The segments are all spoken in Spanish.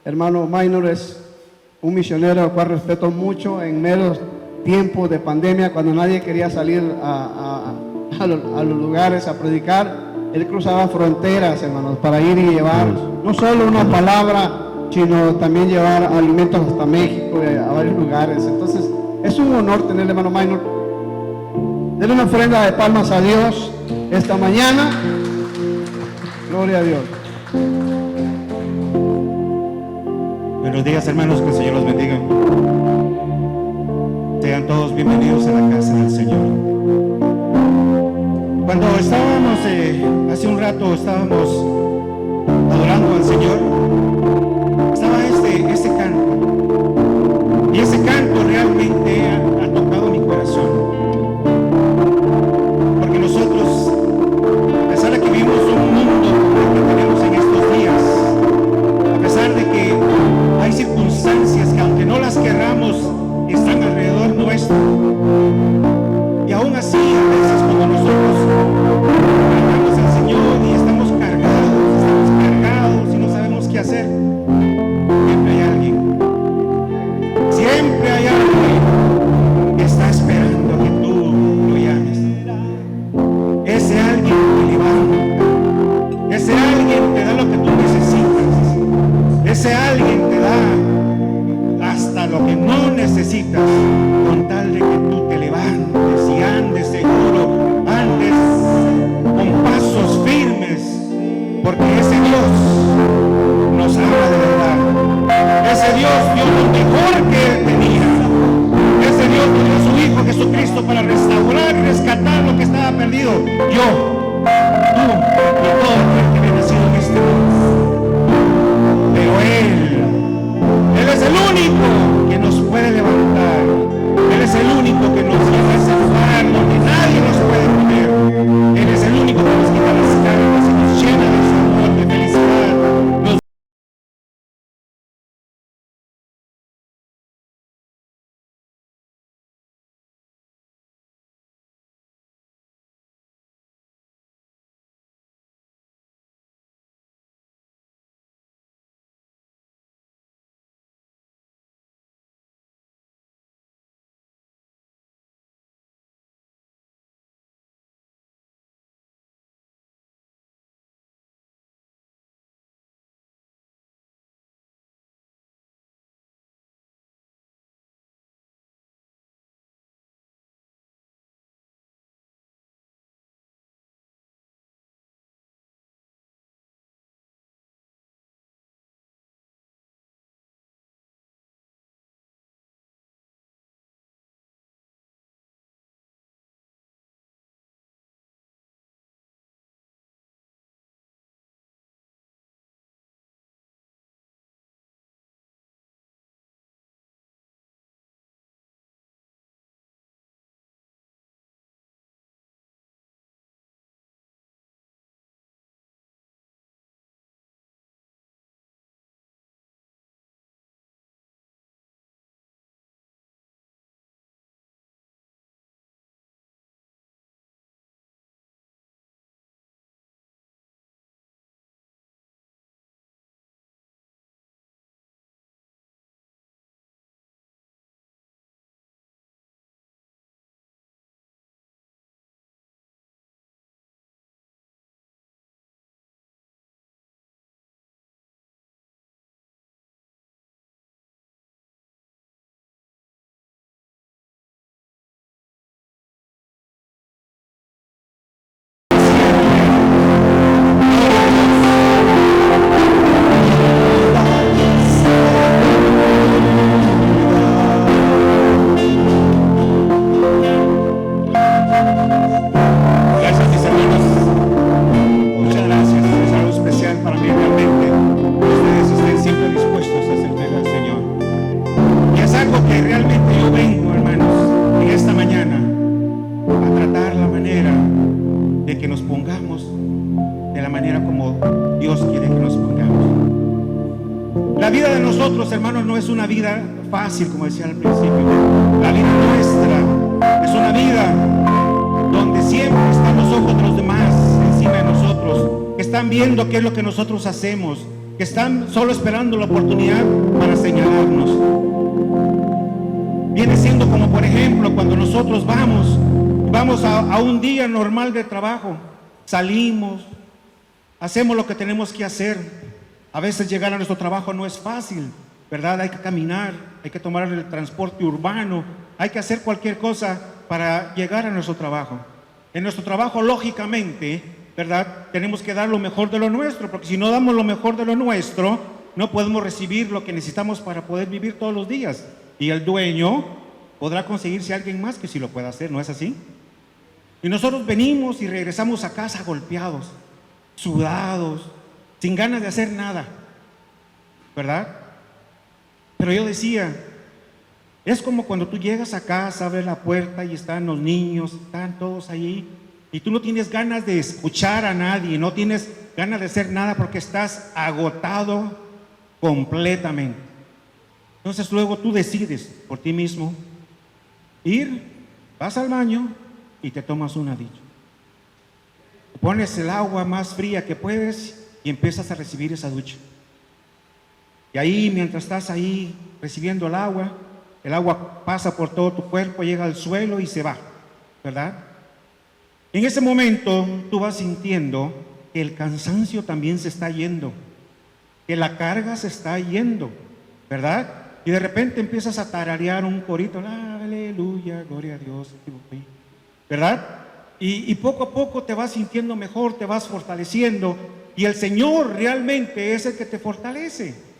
Hermano Minor es un misionero al cual respeto mucho en medio tiempo de pandemia, cuando nadie quería salir a los lugares a predicar. Él cruzaba fronteras, hermanos, para ir y llevar no solo una palabra, sino también llevar alimentos hasta México, a varios lugares. Entonces, es un honor tener el hermano Minor. Denle una ofrenda de palmas a Dios esta mañana. Gloria a Dios. Buenos días, hermanos, que el Señor los bendiga. Sean todos bienvenidos a la casa del Señor. Cuando estábamos, hace un rato estábamos adorando al Señor, estaba este canto, y ese canto realmente ha tocado mi corazón, porque nosotros, a pesar de que vivimos un mundo como el que tenemos en estos días, a pesar de que hay circunstancias que aunque no las querramos, están alrededor nuestro, y aún así a veces cuando nosotros amamos al Señor y estamos cargados y no sabemos qué hacer, siempre hay alguien que está esperando que tú lo llames. Ese alguien te levanta, ese alguien te da lo que tú necesitas, ese alguien te da hasta lo que no necesitas, con tal de que tú te levantes y andes seguro, andes con pasos firmes, porque ese Dios nos ama de verdad. Ese Dios dio lo mejor que Él tenía. Ese Dios dio a su Hijo Jesucristo para restaurar y rescatar lo que estaba perdido. Yo, tú y todo aquel que había nacido en este mundo. Pero Él es el único que nos puede levantar. Él es el único que nos lleva a ese lugar donde nadie nos puede poner. Él es el único que nos quita las cargas y nos llena de su amor, de felicidad. Una vida fácil, como decía al principio. La vida nuestra es una vida donde siempre están los ojos de los demás encima de nosotros, que están viendo qué es lo que nosotros hacemos, que están solo esperando la oportunidad para señalarnos. Viene siendo como, por ejemplo, cuando nosotros vamos a un día normal de trabajo, salimos, hacemos lo que tenemos que hacer. A veces llegar a nuestro trabajo no es fácil, ¿verdad? Hay que caminar, hay que tomar el transporte urbano, hay que hacer cualquier cosa para llegar a nuestro trabajo. En nuestro trabajo, lógicamente, ¿verdad? Tenemos que dar lo mejor de lo nuestro, porque si no damos lo mejor de lo nuestro, no podemos recibir lo que necesitamos para poder vivir todos los días. Y el dueño podrá conseguirse a alguien más que sí lo pueda hacer, ¿no es así? Y nosotros venimos y regresamos a casa golpeados, sudados, sin ganas de hacer nada, ¿verdad? Pero yo decía, es como cuando tú llegas a casa, abres la puerta y están los niños, están todos ahí, y tú no tienes ganas de escuchar a nadie, no tienes ganas de hacer nada porque estás agotado completamente. Entonces luego tú decides por ti mismo ir, vas al baño y te tomas una ducha. Pones el agua más fría que puedes y empiezas a recibir esa ducha. Y ahí, mientras estás ahí recibiendo el agua pasa por todo tu cuerpo, llega al suelo y se va, ¿verdad? En ese momento tú vas sintiendo que el cansancio también se está yendo, que la carga se está yendo, ¿verdad? Y de repente empiezas a tararear un corito, aleluya, gloria a Dios, ¿verdad? Y poco a poco te vas sintiendo mejor, te vas fortaleciendo, y el Señor realmente es el que te fortalece.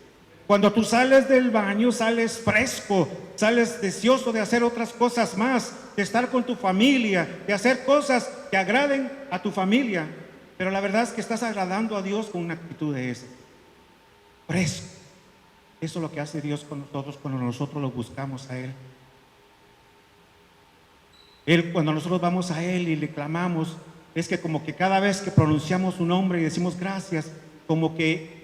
Cuando tú sales del baño, sales fresco, sales deseoso de hacer otras cosas más, de estar con tu familia, de hacer cosas que agraden a tu familia. Pero la verdad es que estás agradando a Dios con una actitud de esa. Fresco. Eso es lo que hace Dios con nosotros cuando nosotros lo buscamos a Él. Cuando nosotros vamos a Él y le clamamos, es que como que cada vez que pronunciamos su nombre y decimos gracias, como que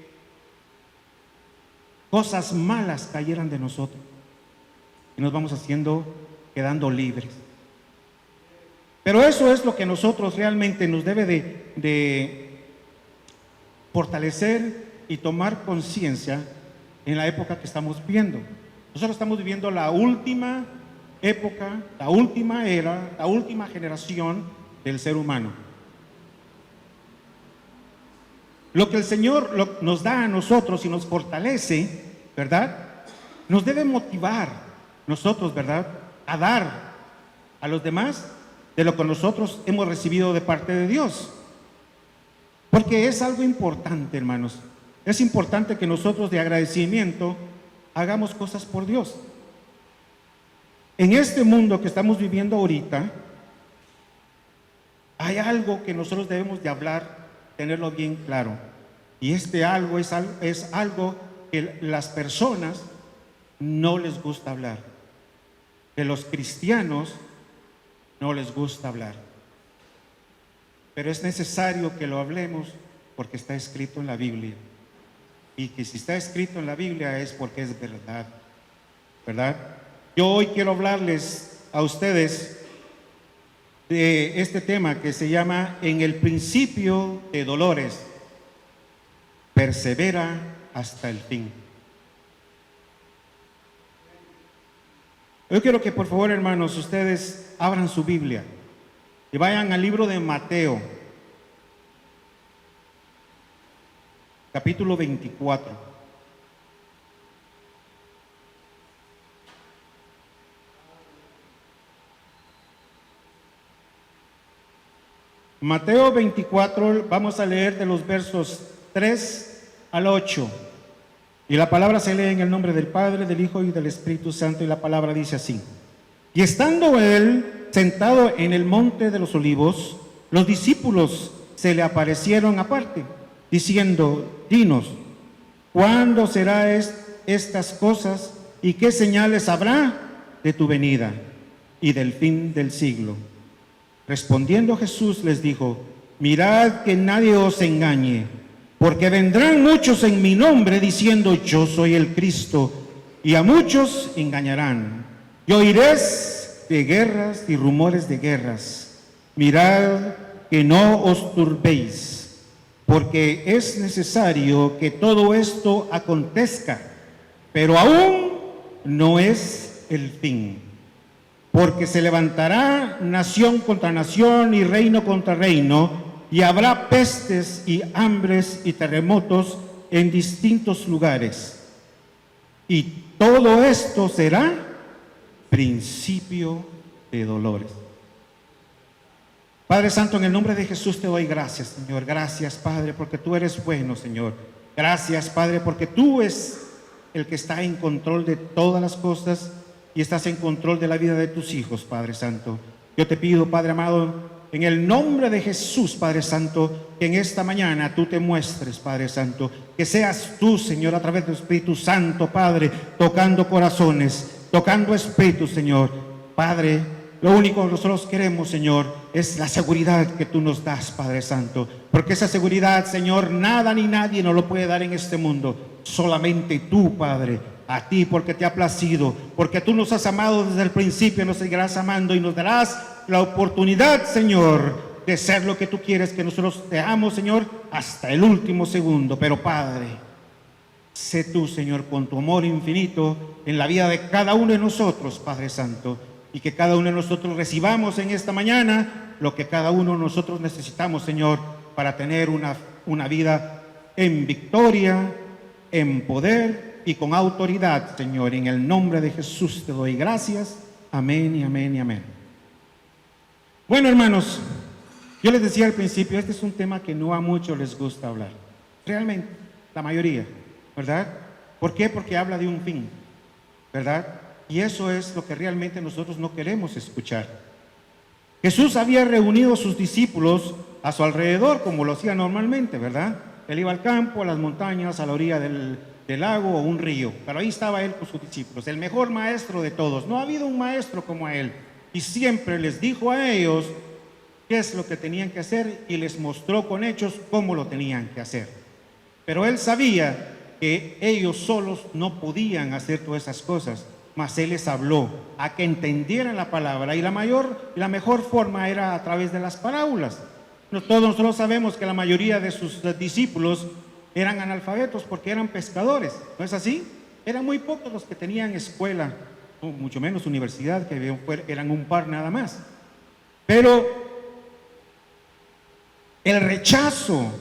cosas malas cayeran de nosotros y nos vamos quedando libres. Pero eso es lo que nosotros realmente nos debe de fortalecer y tomar conciencia en la época que estamos viviendo. Nosotros estamos viviendo la última época, la última era, la última generación del ser humano. Lo que el Señor nos da a nosotros y nos fortalece, ¿verdad? Nos debe motivar nosotros, ¿verdad? A dar a los demás de lo que nosotros hemos recibido de parte de Dios. Porque es algo importante, hermanos. Es importante que nosotros de agradecimiento hagamos cosas por Dios. En este mundo que estamos viviendo ahorita, hay algo que nosotros debemos de hablar, tenerlo bien claro. Y este algo es algo que las personas no les gusta hablar. Que los cristianos no les gusta hablar. Pero es necesario que lo hablemos porque está escrito en la Biblia. Y que si está escrito en la Biblia es porque es verdad, ¿verdad? Yo hoy quiero hablarles a ustedes de este tema que se llama En el principio de dolores, persevera hasta el fin. Yo quiero que por favor, hermanos, ustedes abran su Biblia y vayan al libro de Mateo, capítulo 24. Mateo 24, vamos a leer de los versos 3 al 8. Y la palabra se lee en el nombre del Padre, del Hijo y del Espíritu Santo, y la palabra dice así. Y estando él sentado en el monte de los olivos, los discípulos se le aparecieron aparte, diciendo, dinos, ¿cuándo será estas cosas y qué señales habrá de tu venida y del fin del siglo? Respondiendo Jesús les dijo, mirad que nadie os engañe, porque vendrán muchos en mi nombre diciendo, yo soy el Cristo, y a muchos engañarán. Y oiréis de guerras y rumores de guerras. Mirad que no os turbéis, porque es necesario que todo esto acontezca, pero aún no es el fin. Porque se levantará nación contra nación y reino contra reino, y habrá pestes y hambres y terremotos en distintos lugares. Y todo esto será principio de dolores. Padre Santo, en el nombre de Jesús te doy gracias, Señor. Gracias, Padre, porque tú eres bueno, Señor. Gracias, Padre, porque tú es el que está en control de todas las cosas y estás en control de la vida de tus hijos, Padre Santo. Yo te pido, Padre amado, en el nombre de Jesús, Padre Santo, que en esta mañana tú te muestres, Padre Santo, que seas tú, Señor, a través del Espíritu Santo, Padre, tocando corazones, tocando espíritus, Señor. Padre, lo único que nosotros queremos, Señor, es la seguridad que tú nos das, Padre Santo, porque esa seguridad, Señor, nada ni nadie nos lo puede dar en este mundo, solamente tú, Padre. A ti, porque te ha placido, porque tú nos has amado desde el principio, nos seguirás amando y nos darás la oportunidad, Señor, de ser lo que tú quieres que nosotros seamos, Señor, hasta el último segundo. Pero Padre, sé tú, Señor, con tu amor infinito en la vida de cada uno de nosotros, Padre Santo, y que cada uno de nosotros recibamos en esta mañana lo que cada uno de nosotros necesitamos, Señor, para tener una vida en victoria, en poder y con autoridad, Señor. En el nombre de Jesús te doy gracias. Amén y amén y amén. Bueno, hermanos, yo les decía al principio, este es un tema que no a muchos les gusta hablar. Realmente, la mayoría, ¿verdad? ¿Por qué? Porque habla de un fin, ¿verdad? Y eso es lo que realmente nosotros no queremos escuchar. Jesús había reunido a sus discípulos a su alrededor, como lo hacía normalmente, ¿verdad? Él iba al campo, a las montañas, a la orilla del lago o un río, pero ahí estaba él con sus discípulos, el mejor maestro de todos. No ha habido un maestro como él, y siempre les dijo a ellos qué es lo que tenían que hacer y les mostró con hechos cómo lo tenían que hacer. Pero él sabía que ellos solos no podían hacer todas esas cosas, mas él les habló a que entendieran la palabra, y la mejor forma era a través de las parábolas. Todos nosotros sabemos que la mayoría de sus discípulos eran analfabetos porque eran pescadores, ¿no es así? Eran muy pocos los que tenían escuela, o mucho menos universidad, que eran un par nada más. Pero el rechazo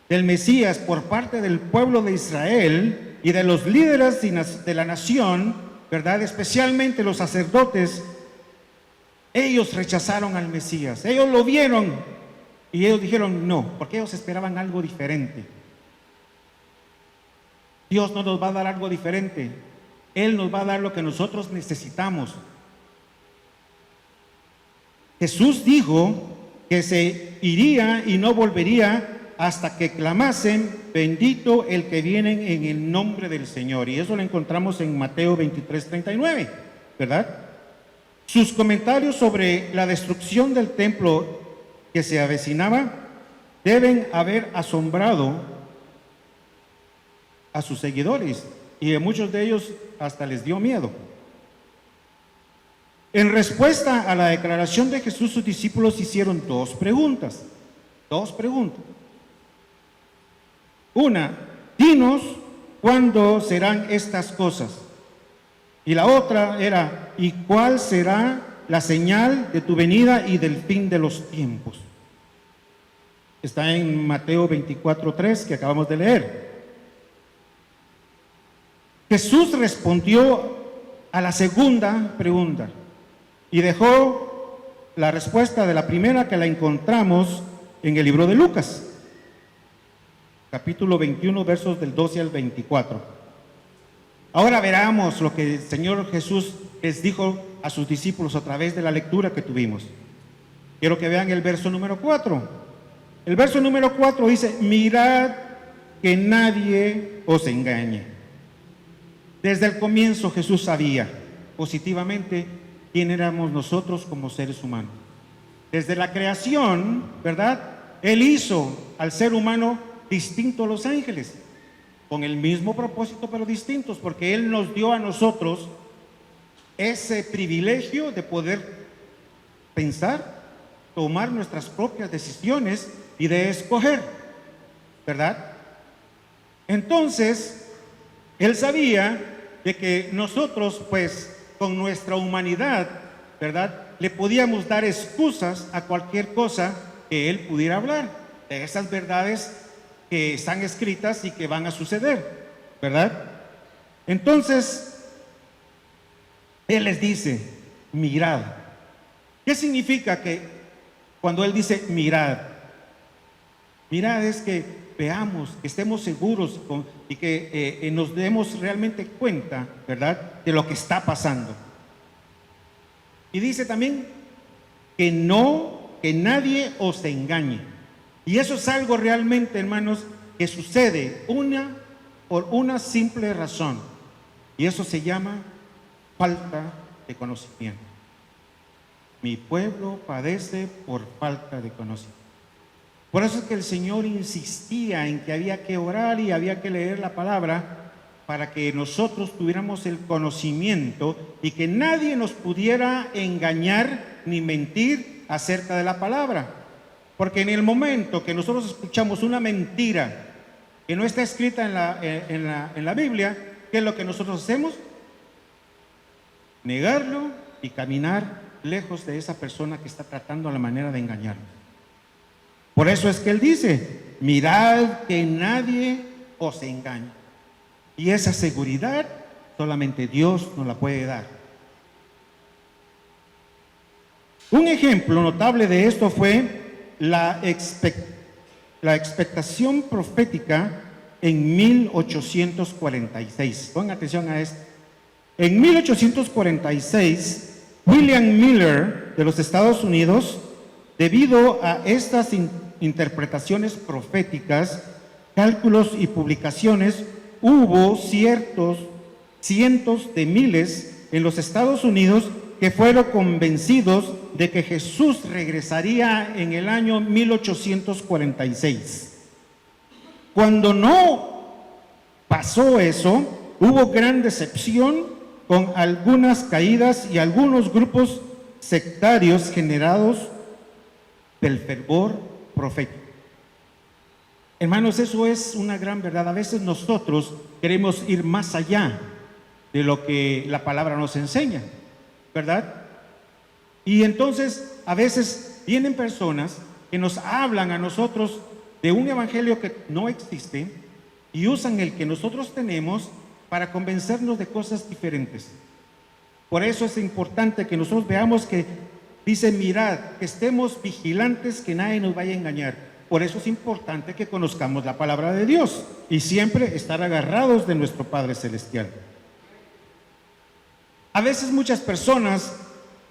del Mesías por parte del pueblo de Israel y de los líderes de la nación, ¿verdad? Especialmente los sacerdotes, ellos rechazaron al Mesías. Ellos lo vieron y ellos dijeron no, porque ellos esperaban algo diferente. Dios no nos va a dar algo diferente. Él nos va a dar lo que nosotros necesitamos. Jesús dijo que se iría y no volvería hasta que clamasen: bendito el que viene en el nombre del Señor. Y eso lo encontramos en Mateo 23:39, ¿verdad? Sus comentarios sobre la destrucción del templo que se avecinaba deben haber asombrado a sus seguidores, y a muchos de ellos hasta les dio miedo. En respuesta a la declaración de Jesús, sus discípulos hicieron dos preguntas. Una: dinos cuándo serán estas cosas. Y la otra era: ¿y cuál será la señal de tu venida y del fin de los tiempos? Está en Mateo 24:3 que acabamos de leer. Jesús respondió a la segunda pregunta y dejó la respuesta de la primera, que la encontramos en el libro de Lucas, capítulo 21, versos del 12 al 24. Ahora veamos lo que el Señor Jesús les dijo a sus discípulos a través de la lectura que tuvimos. Quiero que vean el verso número 4. El verso número 4 dice: mirad que nadie os engañe. Desde el comienzo Jesús sabía positivamente quién éramos nosotros como seres humanos. Desde la creación, ¿verdad? Él hizo al ser humano distinto a los ángeles, con el mismo propósito pero distintos, porque Él nos dio a nosotros ese privilegio de poder pensar, tomar nuestras propias decisiones y de escoger. ¿verdad? Entonces, él sabía de que nosotros, pues, con nuestra humanidad, ¿verdad?, le podíamos dar excusas a cualquier cosa que él pudiera hablar, de esas verdades que están escritas y que van a suceder, ¿verdad? Entonces, él les dice, mirad. ¿Qué significa que cuando él dice mirad? Mirad es que veamos, que estemos seguros y que nos demos realmente cuenta, ¿verdad?, de lo que está pasando. Y dice también que nadie os engañe. Y eso es algo realmente, hermanos, que sucede por una simple razón. Y eso se llama falta de conocimiento. Mi pueblo padece por falta de conocimiento. Por eso es que el Señor insistía en que había que orar y había que leer la palabra para que nosotros tuviéramos el conocimiento y que nadie nos pudiera engañar ni mentir acerca de la palabra. Porque en el momento que nosotros escuchamos una mentira que no está escrita en la Biblia, ¿qué es lo que nosotros hacemos? Negarlo y caminar lejos de esa persona que está tratando la manera de engañarnos. Por eso es que él dice, mirad que nadie os engañe. Y esa seguridad solamente Dios nos la puede dar. Un ejemplo notable de esto fue la expectación profética en 1846. Pongan atención a esto. En 1846, William Miller de los Estados Unidos, debido a estas interpretaciones proféticas, cálculos y publicaciones, hubo cientos de miles en los Estados Unidos que fueron convencidos de que Jesús regresaría en el año 1846. Cuando no pasó eso, hubo gran decepción con algunas caídas y algunos grupos sectarios generados del fervor profético. Hermanos, eso es una gran verdad. A veces nosotros queremos ir más allá de lo que la palabra nos enseña, ¿verdad? Y entonces a veces vienen personas que nos hablan a nosotros de un evangelio que no existe y usan el que nosotros tenemos para convencernos de cosas diferentes. Por eso es importante que nosotros veamos que dice, mirad, que estemos vigilantes, que nadie nos vaya a engañar. Por eso es importante que conozcamos la palabra de Dios y siempre estar agarrados de nuestro Padre Celestial. A veces muchas personas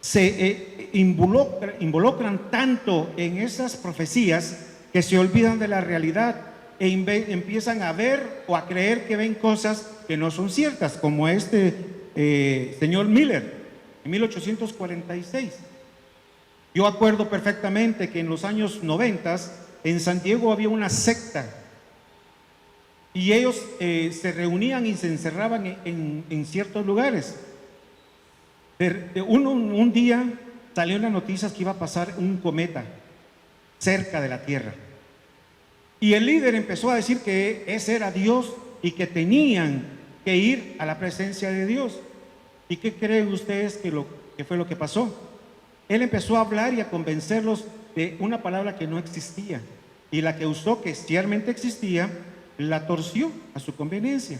se involucran tanto en esas profecías que se olvidan de la realidad e empiezan a ver o a creer que ven cosas que no son ciertas, como señor Miller en 1846. Yo acuerdo perfectamente que en los años 90 en San Diego había una secta y ellos se reunían y se encerraban en ciertos lugares. Un día salió en las noticias que iba a pasar un cometa cerca de la Tierra. Y el líder empezó a decir que ese era Dios y que tenían que ir a la presencia de Dios. ¿Y qué creen ustedes que fue lo que pasó? Él empezó a hablar y a convencerlos de una palabra que no existía. Y la que usó, que ciertamente existía, la torció a su conveniencia.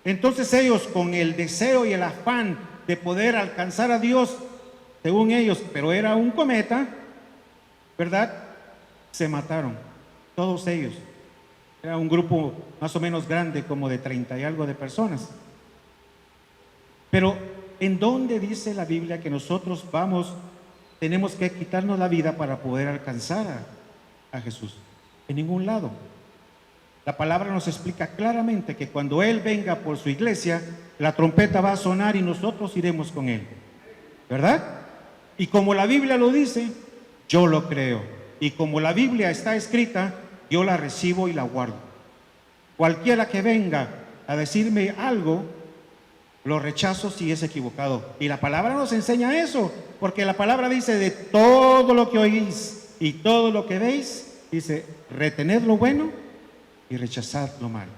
Entonces ellos, con el deseo y el afán de poder alcanzar a Dios, según ellos, pero era un cometa, ¿verdad?, se mataron, todos ellos. Era un grupo más o menos grande, como de 30 y algo de personas. Pero ¿en dónde dice la Biblia que nosotros tenemos que quitarnos la vida para poder alcanzar a Jesús? En ningún lado. La palabra nos explica claramente que cuando Él venga por su iglesia, la trompeta va a sonar y nosotros iremos con Él, ¿verdad? Y como la Biblia lo dice, yo lo creo. Y como la Biblia está escrita, yo la recibo y la guardo. Cualquiera que venga a decirme algo, lo rechazo si es equivocado. Y la palabra nos enseña eso, porque la palabra dice, de todo lo que oís y todo lo que veis, dice, retened lo bueno y rechazad lo malo.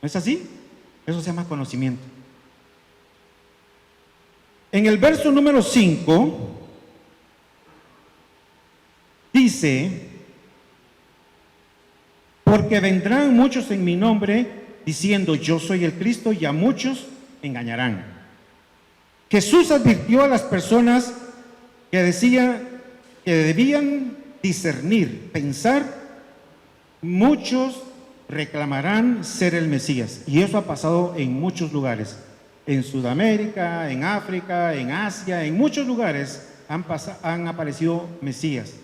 ¿No es así? Eso se llama conocimiento. En el verso número 5 dice: porque vendrán muchos en mi nombre diciendo yo soy el Cristo, y a muchos engañarán. Jesús advirtió a las personas que decía que debían discernir, pensar. Muchos reclamarán ser el Mesías, y eso ha pasado en muchos lugares, en Sudamérica, en África, en Asia, en muchos lugares han aparecido Mesías.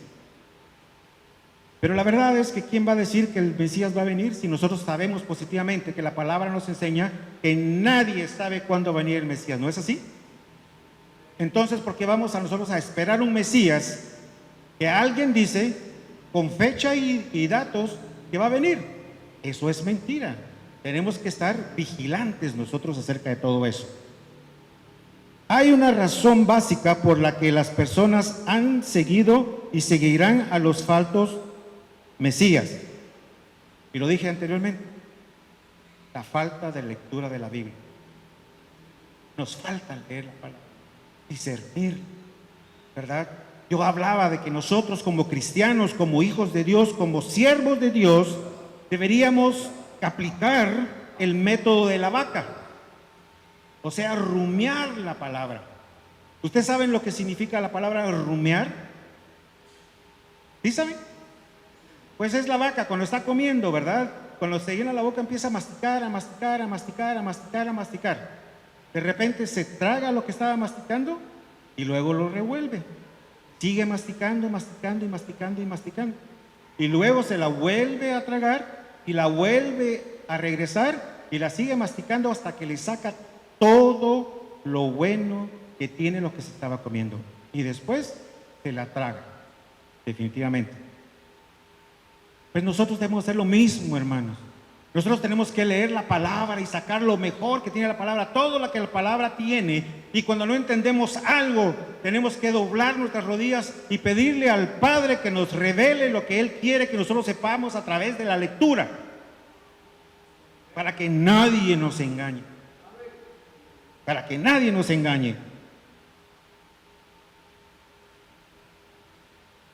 Pero la verdad es que ¿quién va a decir que el Mesías va a venir si nosotros sabemos positivamente que la palabra nos enseña que nadie sabe cuándo va a venir el Mesías? ¿No es así? Entonces, ¿por qué vamos a nosotros a esperar un Mesías que alguien dice con fecha y datos que va a venir? Eso es mentira. Tenemos que estar vigilantes nosotros acerca de todo eso. Hay una razón básica por la que las personas han seguido y seguirán a los falsos Mesías. Y lo dije anteriormente: la falta de lectura de la Biblia. Nos falta leer la palabra, discernir, ¿verdad? Yo hablaba de que nosotros como cristianos, como hijos de Dios, como siervos de Dios, deberíamos aplicar el método de la vaca, o sea, rumiar la palabra. ¿Ustedes saben lo que significa la palabra rumiar? ¿Sí saben? Pues es la vaca cuando está comiendo, ¿verdad? Cuando se llena la boca empieza a masticar, a masticar, a masticar, a masticar, a masticar. De repente se traga lo que estaba masticando y luego lo revuelve. Sigue masticando, masticando y masticando y masticando. Y luego se la vuelve a tragar y la vuelve a regresar y la sigue masticando hasta que le saca todo lo bueno que tiene lo que se estaba comiendo. Y después se la traga, definitivamente. Pues nosotros debemos hacer lo mismo, hermanos. Nosotros tenemos que leer la palabra y sacar lo mejor que tiene la palabra, todo lo que la palabra tiene. Y cuando no entendemos algo, tenemos que doblar nuestras rodillas y pedirle al Padre que nos revele lo que Él quiere que nosotros sepamos a través de la lectura, para que nadie nos engañe. Para que nadie nos engañe.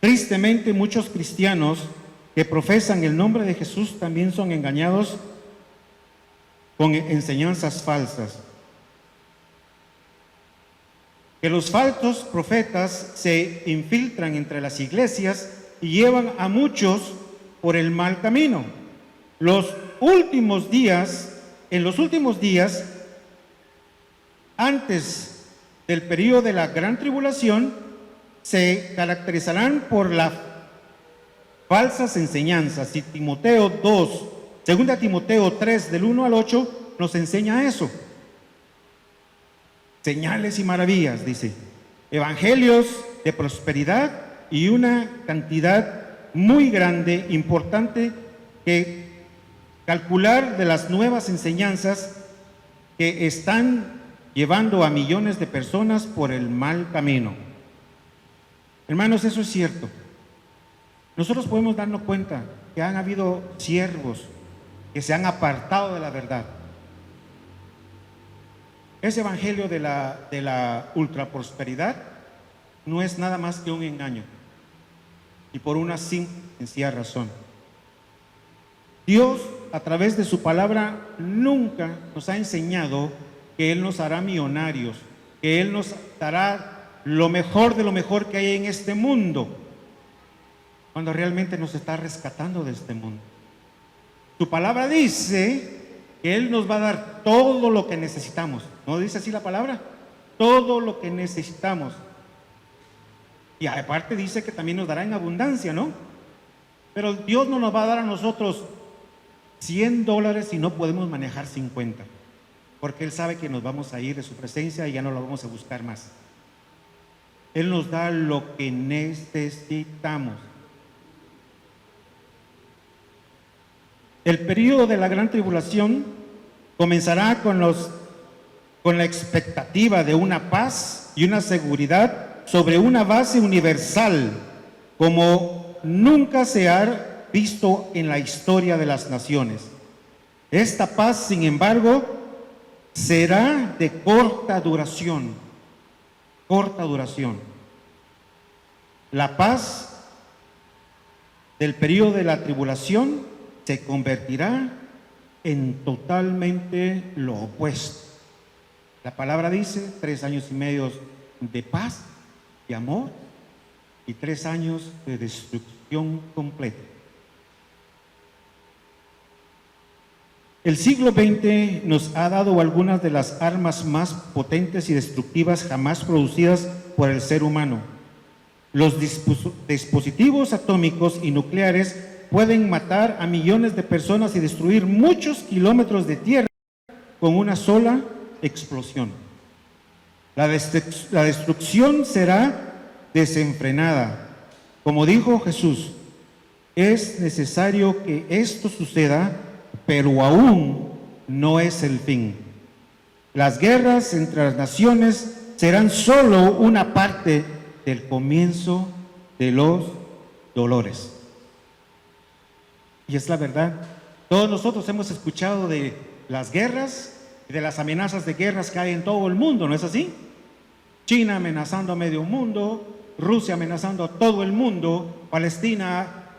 Tristemente, muchos cristianos que profesan el nombre de Jesús también son engañados con enseñanzas falsas. Que los falsos profetas se infiltran entre las iglesias y llevan a muchos por el mal camino. En los últimos días, antes del periodo de la gran tribulación, se caracterizarán por las falsas enseñanzas. Y Timoteo 2, 2 Timoteo 3, del 1 al 8, nos enseña eso. Señales y maravillas, dice. Evangelios de prosperidad y una cantidad muy grande, importante, que calcular de las nuevas enseñanzas que están llevando a millones de personas por el mal camino. Hermanos, eso es cierto. Nosotros podemos darnos cuenta que han habido siervos que se han apartado de la verdad. Ese evangelio de la ultraprosperidad no es nada más que un engaño, y por una simple y sencilla razón. Dios, a través de su palabra, nunca nos ha enseñado que Él nos hará millonarios, que Él nos dará lo mejor de lo mejor que hay en este mundo, cuando realmente nos está rescatando de este mundo. Su palabra dice que Él nos va a dar todo lo que necesitamos. ¿No dice así la palabra? Todo lo que necesitamos. Y aparte dice que también nos dará en abundancia, ¿no? Pero Dios no nos va a dar a nosotros $100 si no podemos manejar 50. Porque Él sabe que nos vamos a ir de su presencia y ya no lo vamos a buscar más. Él nos da lo que necesitamos. El periodo de la gran tribulación comenzará con la expectativa de una paz y una seguridad sobre una base universal como nunca se ha visto en la historia de las naciones. Esta paz, sin embargo, será de corta duración. Corta duración. La paz del periodo de la tribulación se convertirá en totalmente lo opuesto. La palabra dice 3 años y medio de paz y amor y 3 años de destrucción completa. El siglo XX nos ha dado algunas de las armas más potentes y destructivas jamás producidas por el ser humano. Los dispositivos atómicos y nucleares pueden matar a millones de personas y destruir muchos kilómetros de tierra con una sola explosión. La destrucción será desenfrenada. Como dijo Jesús, es necesario que esto suceda, pero aún no es el fin. Las guerras entre las naciones serán solo una parte del comienzo de los dolores. Y es la verdad. Todos nosotros hemos escuchado de las guerras y de las amenazas de guerras que hay en todo el mundo, ¿no es así? China amenazando a medio mundo, Rusia amenazando a todo el mundo, Palestina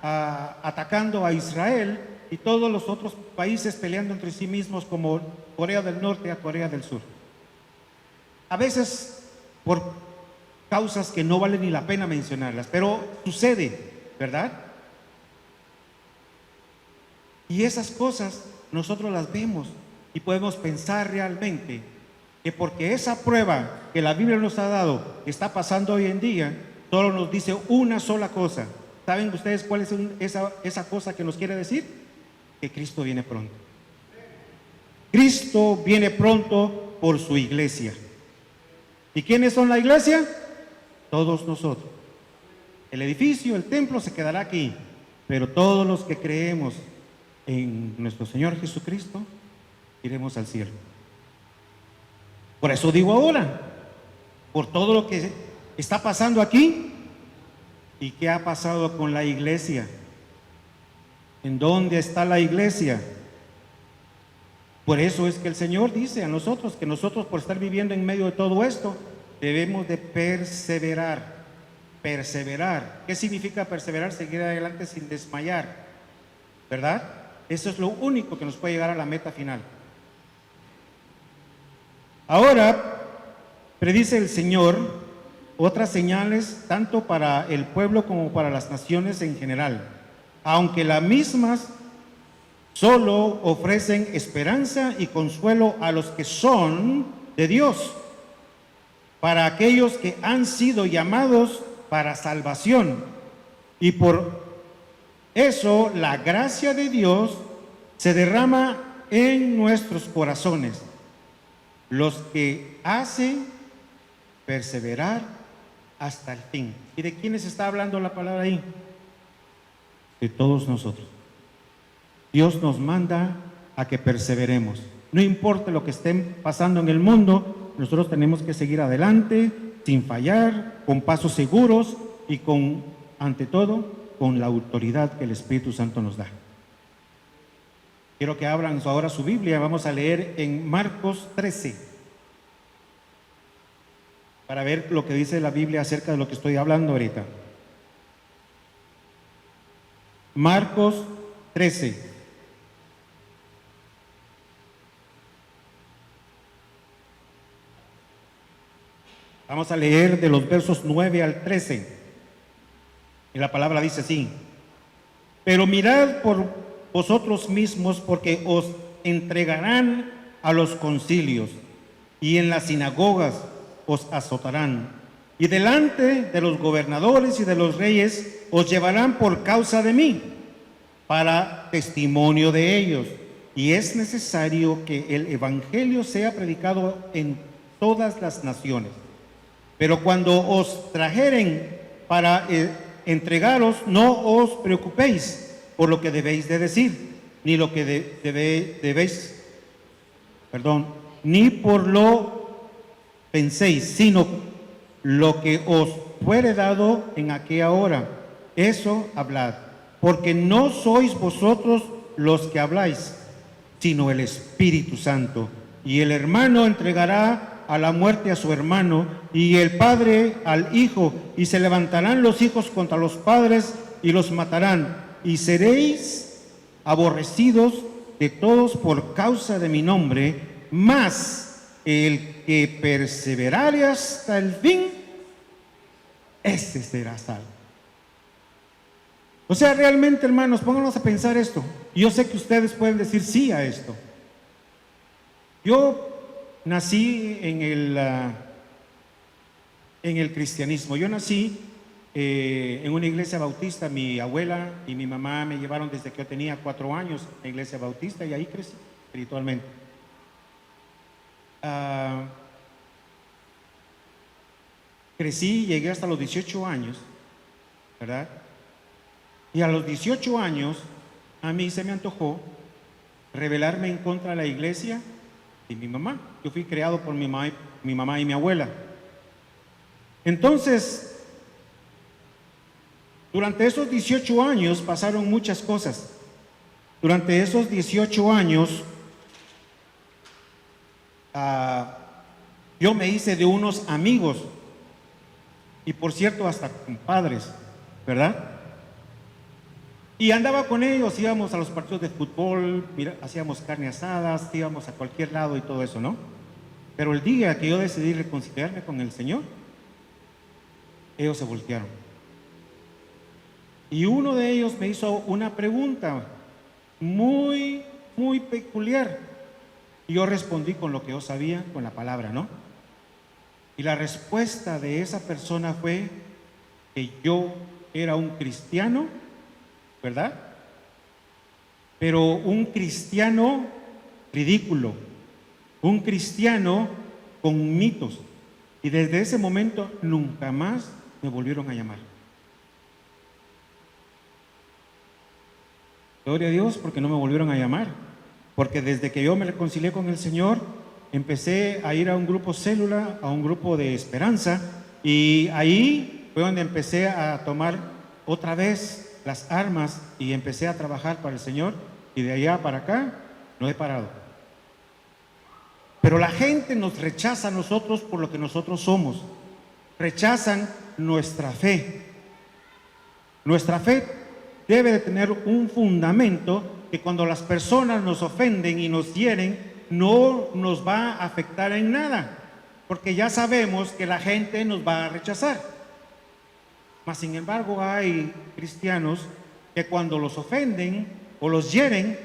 atacando a Israel y todos los otros países peleando entre sí mismos como Corea del Norte a Corea del Sur. A veces por causas que no vale ni la pena mencionarlas, pero sucede, ¿verdad? Y esas cosas nosotros las vemos y podemos pensar realmente que porque esa prueba que la Biblia nos ha dado está pasando hoy en día, solo nos dice una sola cosa. ¿Saben ustedes cuál es esa cosa que nos quiere decir? Que Cristo viene pronto. Cristo viene pronto por su iglesia. ¿Y quiénes son la iglesia? Todos nosotros. El edificio, el templo se quedará aquí, pero todos los que creemos en nuestro Señor Jesucristo iremos al cielo. Por eso digo ahora, por todo lo que está pasando aquí y qué ha pasado con la iglesia. ¿En dónde está la iglesia? Por eso es que el Señor dice a nosotros que nosotros, por estar viviendo en medio de todo esto, debemos de perseverar. Perseverar. ¿Qué significa perseverar? Seguir adelante sin desmayar, ¿verdad? Eso es lo único que nos puede llegar a la meta final. Ahora, predice el Señor otras señales tanto para el pueblo como para las naciones en general, aunque las mismas solo ofrecen esperanza y consuelo a los que son de Dios, para aquellos que han sido llamados para salvación. Y por eso la gracia de Dios se derrama en nuestros corazones, los que hacen perseverar hasta el fin. ¿Y de quiénes está hablando la palabra ahí? De todos nosotros. Dios nos manda a que perseveremos. No importa lo que esté pasando en el mundo, nosotros tenemos que seguir adelante, sin fallar, con pasos seguros y ante todo, con la autoridad que el Espíritu Santo nos da. Quiero que abran ahora su Biblia. Vamos a leer en Marcos 13 para ver lo que dice la Biblia acerca de lo que estoy hablando ahorita. Marcos 13. Vamos a leer de los versos 9 al 13. Y la palabra dice así: pero mirad por vosotros mismos, porque os entregarán a los concilios, y en las sinagogas os azotarán, y delante de los gobernadores y de los reyes os llevarán por causa de mí, para testimonio de ellos. Y es necesario que el evangelio sea predicado en todas las naciones. Pero cuando os trajeren para entregaros, no os preocupéis por lo que debéis de decir, ni lo que ni por lo penséis, sino lo que os fuere dado en aquella hora, eso hablad, porque no sois vosotros los que habláis, sino el Espíritu Santo. Y el hermano entregará a la muerte a su hermano, y el padre al hijo, y se levantarán los hijos contra los padres y los matarán, y seréis aborrecidos de todos por causa de mi nombre, mas el que perseverare hasta el fin, ese será salvo. O sea, realmente, hermanos, pónganos a pensar esto. Yo sé que ustedes pueden decir sí a esto. Yo nací en el cristianismo. Yo nací en una iglesia bautista. Mi abuela y mi mamá me llevaron desde que yo tenía 4 años a la iglesia bautista, y ahí crecí espiritualmente. Crecí, llegué hasta los 18 años, ¿verdad? Y a los 18 años a mí se me antojó rebelarme en contra de la iglesia y mi mamá. Yo fui criado por mi mamá y mi abuela. Entonces, durante esos 18 años pasaron muchas cosas. Durante esos 18 años yo me hice de unos amigos, y por cierto hasta compadres, ¿verdad? Y andaba con ellos, íbamos a los partidos de fútbol, hacíamos carne asadas, íbamos a cualquier lado y todo eso, ¿no? Pero el día que yo decidí reconciliarme con el Señor, ellos se voltearon. Y uno de ellos me hizo una pregunta muy, muy peculiar. Y yo respondí con lo que yo sabía, con la palabra, ¿no? Y la respuesta de esa persona fue que yo era un cristiano, ¿verdad? Pero un cristiano ridículo, un cristiano con mitos. Y desde ese momento nunca más me volvieron a llamar. Gloria a Dios, porque no me volvieron a llamar. Porque desde que yo me reconcilié con el Señor, empecé a ir a un grupo célula, a un grupo de esperanza, y ahí fue donde empecé a tomar otra vez las armas y empecé a trabajar para el Señor, y de allá para acá no he parado. Pero la gente nos rechaza a nosotros por lo que nosotros somos. Rechazan nuestra fe. Nuestra fe debe de tener un fundamento que cuando las personas nos ofenden y nos hieren, no nos va a afectar en nada, porque ya sabemos que la gente nos va a rechazar. Mas sin embargo hay cristianos que cuando los ofenden o los hieren,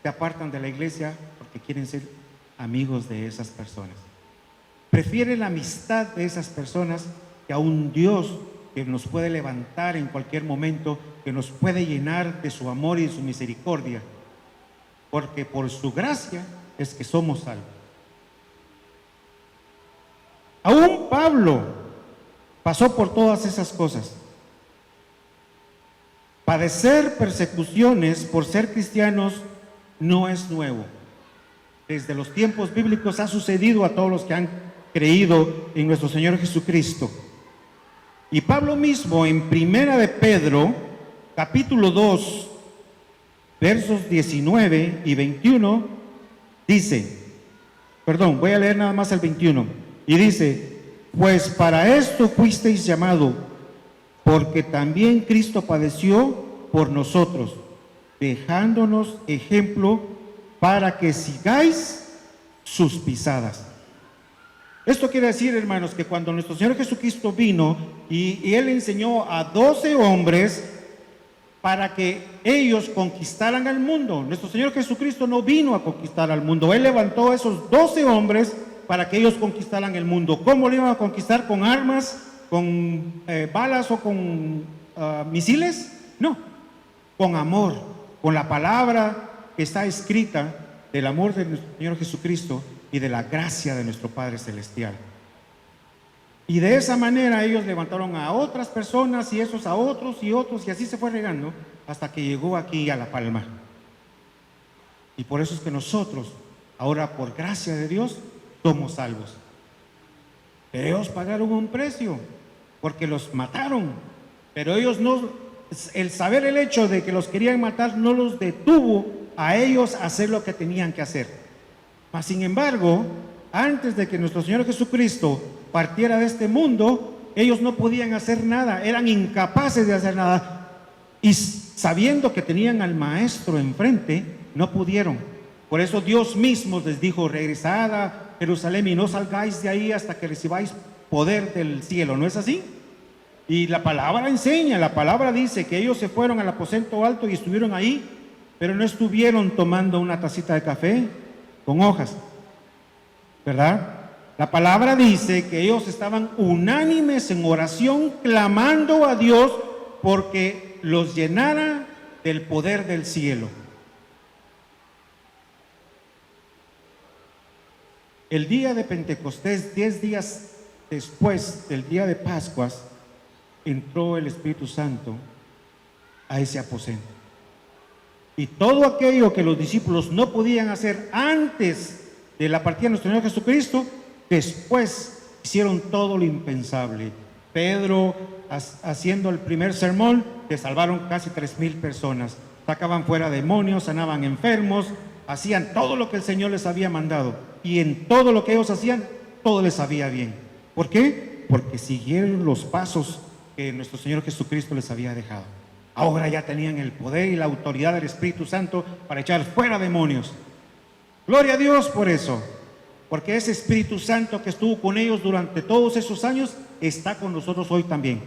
se apartan de la iglesia porque quieren ser amigos de esas personas. Prefieren la amistad de esas personas que a un Dios que nos puede levantar en cualquier momento, que nos puede llenar de su amor y de su misericordia, porque por su gracia es que somos salvos. Aún Pablo pasó por todas esas cosas. Padecer persecuciones por ser cristianos no es nuevo. Desde los tiempos bíblicos ha sucedido a todos los que han creído en nuestro Señor Jesucristo. Y Pablo mismo en Primera de Pedro, capítulo 2, versos 19 y 21, dice, voy a leer nada más el 21, y dice: pues para esto fuisteis llamado, porque también Cristo padeció por nosotros, dejándonos ejemplo para que sigáis sus pisadas. Esto quiere decir, hermanos, que cuando nuestro Señor Jesucristo vino y Él enseñó a 12 hombres para que ellos conquistaran al mundo. Nuestro Señor Jesucristo no vino a conquistar al mundo. Él levantó a esos 12 hombres para que ellos conquistaran el mundo. ¿Cómo lo iban a conquistar? ¿Con armas? ¿Con balas o con misiles? No, con amor, con la palabra que está escrita del amor de nuestro Señor Jesucristo y de la gracia de nuestro Padre Celestial. Y de esa manera ellos levantaron a otras personas y esos a otros y otros, y así se fue regando hasta que llegó aquí a La Palma. Y por eso es que nosotros, ahora por gracia de Dios, somos salvos. Ellos pagaron un precio porque los mataron, pero ellos no el saber el hecho de que los querían matar no los detuvo a ellos a hacer lo que tenían que hacer. Mas sin embargo, antes de que nuestro Señor Jesucristo partiera de este mundo, ellos no podían hacer nada, eran incapaces de hacer nada. Y sabiendo que tenían al Maestro enfrente, no pudieron. Por eso Dios mismo les dijo: regresad a Jerusalén y no salgáis de ahí hasta que recibáis poder del cielo. ¿No es así? Y la palabra enseña, la palabra dice que ellos se fueron al aposento alto y estuvieron ahí, pero no estuvieron tomando una tacita de café con hojas, ¿verdad? La palabra dice que ellos estaban unánimes en oración, clamando a Dios porque los llenara del poder del cielo. El día de Pentecostés, 10 días después del día de Pascuas, entró el Espíritu Santo a ese aposento. Y todo aquello que los discípulos no podían hacer antes de la partida de nuestro Señor Jesucristo, después hicieron todo lo impensable. Pedro, haciendo el primer sermón, que salvaron casi 3,000 personas. Sacaban fuera demonios, sanaban enfermos, hacían todo lo que el Señor les había mandado. Y en todo lo que ellos hacían, todo les sabía bien. ¿Por qué? Porque siguieron los pasos que nuestro Señor Jesucristo les había dejado. Ahora ya tenían el poder y la autoridad del Espíritu Santo para echar fuera demonios. Gloria a Dios por eso, porque ese Espíritu Santo que estuvo con ellos durante todos esos años está con nosotros hoy también.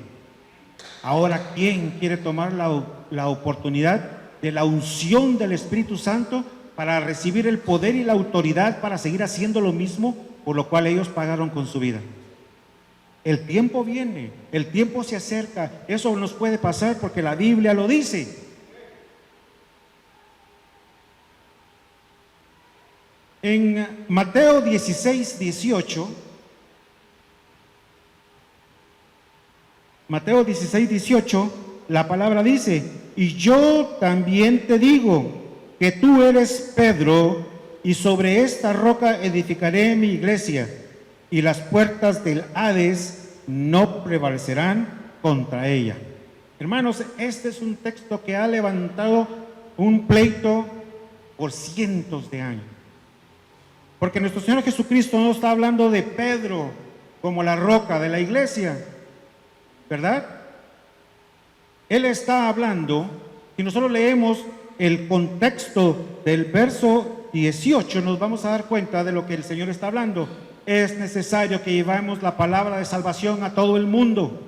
Ahora, ¿quién quiere tomar la oportunidad de la unción del Espíritu Santo para recibir el poder y la autoridad para seguir haciendo lo mismo por lo cual ellos pagaron con su vida? El tiempo viene, el tiempo se acerca. Eso nos puede pasar porque la Biblia lo dice. En Mateo 16, 18, Mateo 16, 18, la palabra dice: y yo también te digo que tú eres Pedro, y sobre esta roca edificaré mi iglesia, y las puertas del Hades no prevalecerán contra ella. Hermanos, este es un texto que ha levantado un pleito por cientos de años. Porque nuestro Señor Jesucristo no está hablando de Pedro como la roca de la iglesia, ¿verdad? Él está hablando, si nosotros leemos el contexto del verso 18, nos vamos a dar cuenta de lo que el Señor está hablando. Es necesario que llevemos la palabra de salvación a todo el mundo.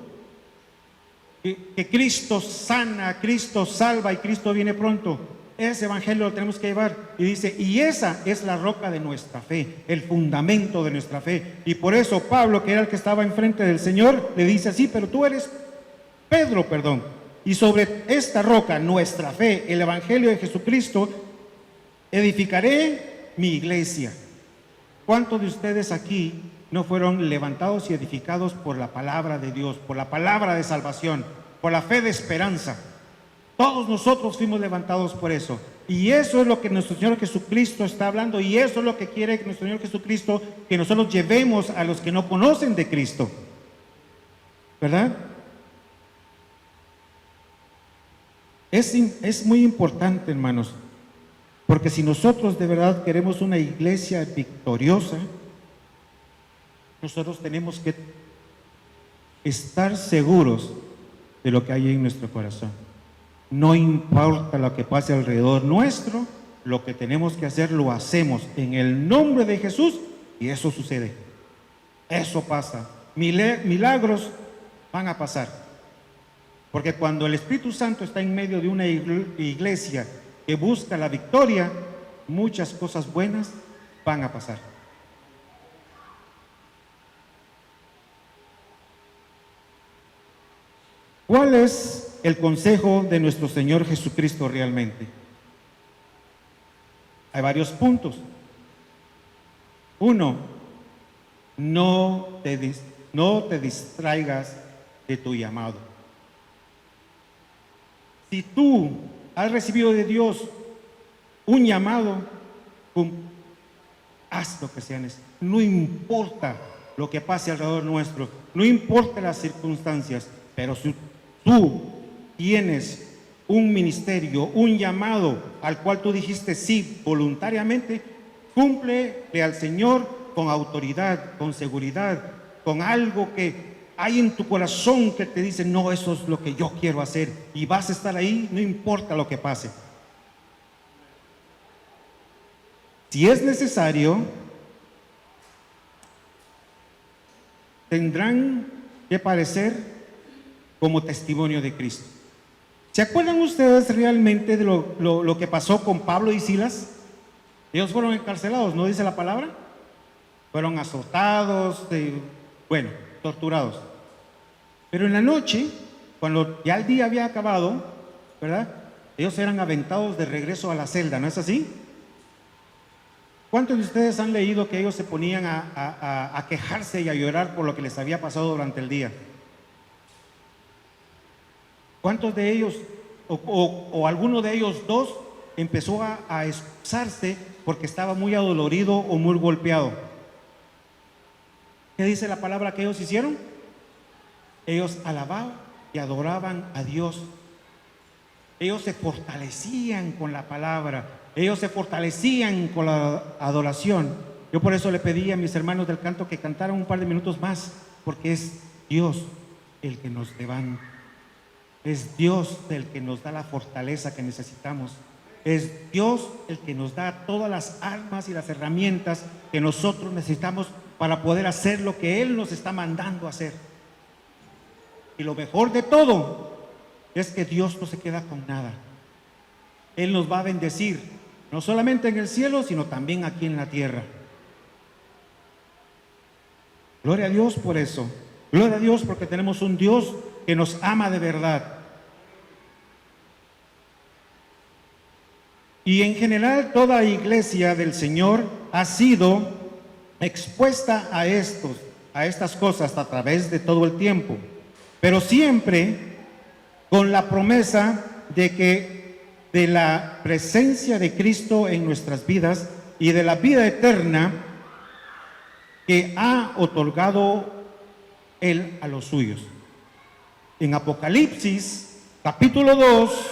Que Cristo sana, Cristo salva y Cristo viene pronto. Ese evangelio lo tenemos que llevar. Y dice, y esa es la roca de nuestra fe, el fundamento de nuestra fe. Y por eso Pablo, que era el que estaba enfrente del Señor, le dice así: pero tú eres Pedro, y sobre esta roca, nuestra fe, el evangelio de Jesucristo, edificaré mi iglesia. ¿Cuántos de ustedes aquí no fueron levantados y edificados por la palabra de Dios, por la palabra de salvación, por la fe de esperanza? Todos nosotros fuimos levantados por eso. Y eso es lo que nuestro Señor Jesucristo está hablando, y eso es lo que quiere nuestro Señor Jesucristo, que nosotros llevemos a los que no conocen de Cristo, ¿verdad? Es muy importante, hermanos, porque si nosotros de verdad queremos una iglesia victoriosa, nosotros tenemos que estar seguros de lo que hay en nuestro corazón. No importa lo que pase alrededor nuestro, lo que tenemos que hacer lo hacemos en el nombre de Jesús, y eso sucede. Eso pasa. Milagros van a pasar. Porque cuando el Espíritu Santo está en medio de una iglesia que busca la victoria, muchas cosas buenas van a pasar. ¿Cuál es el consejo de nuestro Señor Jesucristo realmente? Hay varios puntos. Uno, no te distraigas de tu llamado. Si tú has recibido de Dios un llamado, haz lo que sea necesario. No importa lo que pase alrededor nuestro, no importa las circunstancias, pero si tú tienes un ministerio, un llamado al cual tú dijiste sí voluntariamente, cúmplele al Señor con autoridad, con seguridad, con algo que hay en tu corazón que te dice, no, eso es lo que yo quiero hacer, y vas a estar ahí, no importa lo que pase. Si es necesario, tendrán que parecer como testimonio de Cristo. ¿Se acuerdan ustedes realmente de lo que pasó con Pablo y Silas? Ellos fueron encarcelados, ¿no dice la palabra? Fueron azotados, torturados. Pero en la noche, cuando ya el día había acabado, ¿verdad? Ellos eran aventados de regreso a la celda, ¿no es así? ¿Cuántos de ustedes han leído que ellos se ponían a quejarse y a llorar por lo que les había pasado durante el día? ¿Cuántos de ellos, o alguno de ellos dos, empezó a excusarse porque estaba muy adolorido o muy golpeado? ¿Qué dice la palabra que ellos hicieron? Ellos alababan y adoraban a Dios. Ellos se fortalecían con la palabra. Ellos se fortalecían con la adoración. Yo por eso le pedí a mis hermanos del canto que cantaran un par de minutos más, porque es Dios el que nos levanta. Es Dios el que nos da la fortaleza que necesitamos. Es Dios el que nos da todas las armas y las herramientas que nosotros necesitamos para poder hacer lo que Él nos está mandando a hacer. Y lo mejor de todo es que Dios no se queda con nada. Él nos va a bendecir, no solamente en el cielo, sino también aquí en la tierra. Gloria a Dios por eso. Gloria a Dios porque tenemos un Dios que nos ama de verdad. Y en general toda iglesia del Señor ha sido expuesta a estas cosas a través de todo el tiempo, pero siempre con la promesa de que de la presencia de Cristo en nuestras vidas y de la vida eterna que ha otorgado Él a los suyos. En Apocalipsis, capítulo 2,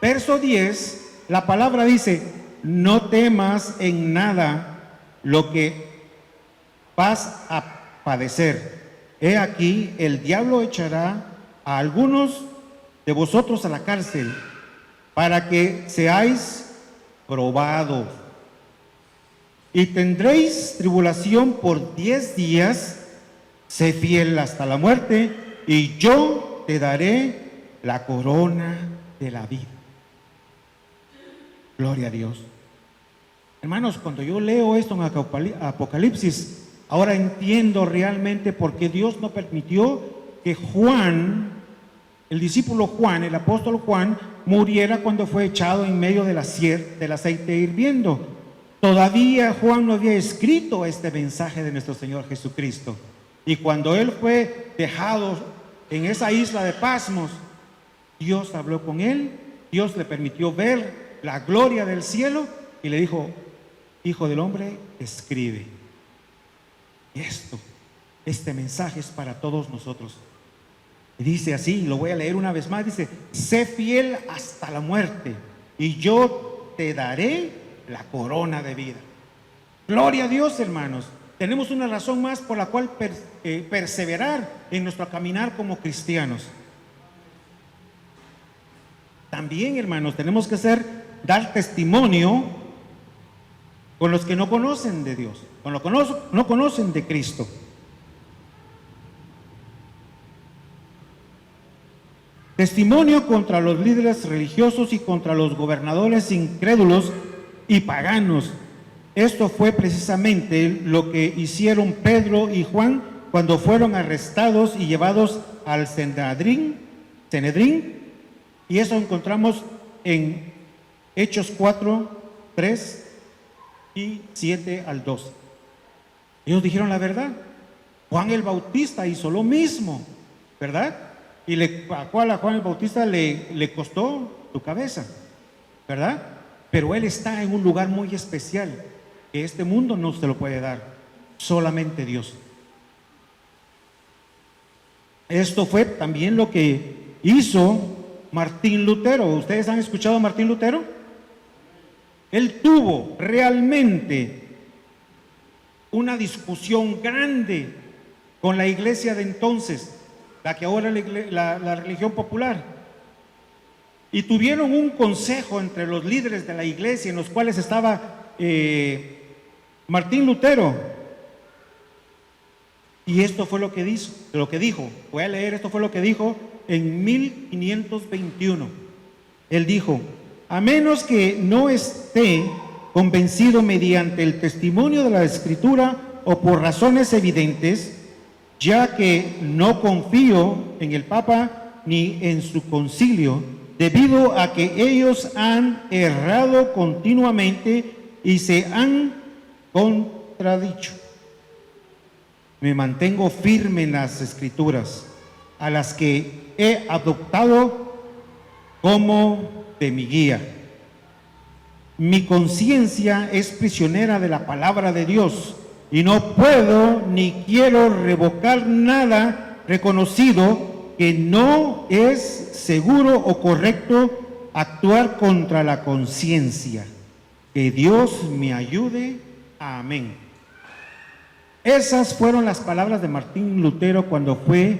verso 10, la palabra dice, no temas en nada lo que vas a padecer. He aquí, el diablo echará a algunos de vosotros a la cárcel para que seáis probados. Y tendréis tribulación por 10 días. Sé fiel hasta la muerte y yo te daré la corona de la vida. Gloria a Dios. Hermanos, cuando yo leo esto en Apocalipsis, ahora entiendo realmente por qué Dios no permitió que Juan, el discípulo Juan, el apóstol Juan, muriera cuando fue echado en medio del aceite hirviendo. Todavía Juan no había escrito este mensaje de nuestro Señor Jesucristo. Y cuando él fue dejado en esa isla de Pasmos, Dios habló con él, Dios le permitió ver la gloria del cielo y le dijo, hijo del hombre, escribe. Este mensaje es para todos nosotros. Y dice así, lo voy a leer una vez más, dice, sé fiel hasta la muerte y yo te daré la corona de vida. Gloria a Dios, hermanos. Tenemos una razón más por la cual perseverar en nuestro caminar como cristianos. También, hermanos, tenemos que dar testimonio con los que no conocen de Dios, con los que no conocen de Cristo. Testimonio contra los líderes religiosos y contra los gobernadores incrédulos y paganos. Esto fue precisamente lo que hicieron Pedro y Juan cuando fueron arrestados y llevados al Sanedrín, y eso encontramos en Hechos 4, 3 y 7 al 12. Ellos dijeron la verdad. Juan el Bautista hizo lo mismo, ¿verdad? Y a Juan el Bautista le costó su cabeza, ¿verdad? Pero él está en un lugar muy especial que este mundo no se lo puede dar, solamente Dios. Esto fue también lo que hizo Martín Lutero. ¿Ustedes han escuchado a Martín Lutero? Él tuvo realmente una discusión grande con la iglesia de entonces, la que ahora es la religión popular. Y tuvieron un consejo entre los líderes de la iglesia, en los cuales estaba Martín Lutero. Y esto fue lo que dijo. Voy a leer, esto fue lo que dijo en 1521. Él dijo: a menos que no esté convencido mediante el testimonio de la Escritura o por razones evidentes, ya que no confío en el Papa ni en su concilio, debido a que ellos han errado continuamente y se han contradicho. Me mantengo firme en las Escrituras, a las que he adoptado como de mi guía. Mi conciencia es prisionera de la palabra de Dios y no puedo ni quiero revocar nada reconocido que no es seguro o correcto actuar contra la conciencia. Que Dios me ayude. Amén. Esas fueron las palabras de Martín Lutero cuando fue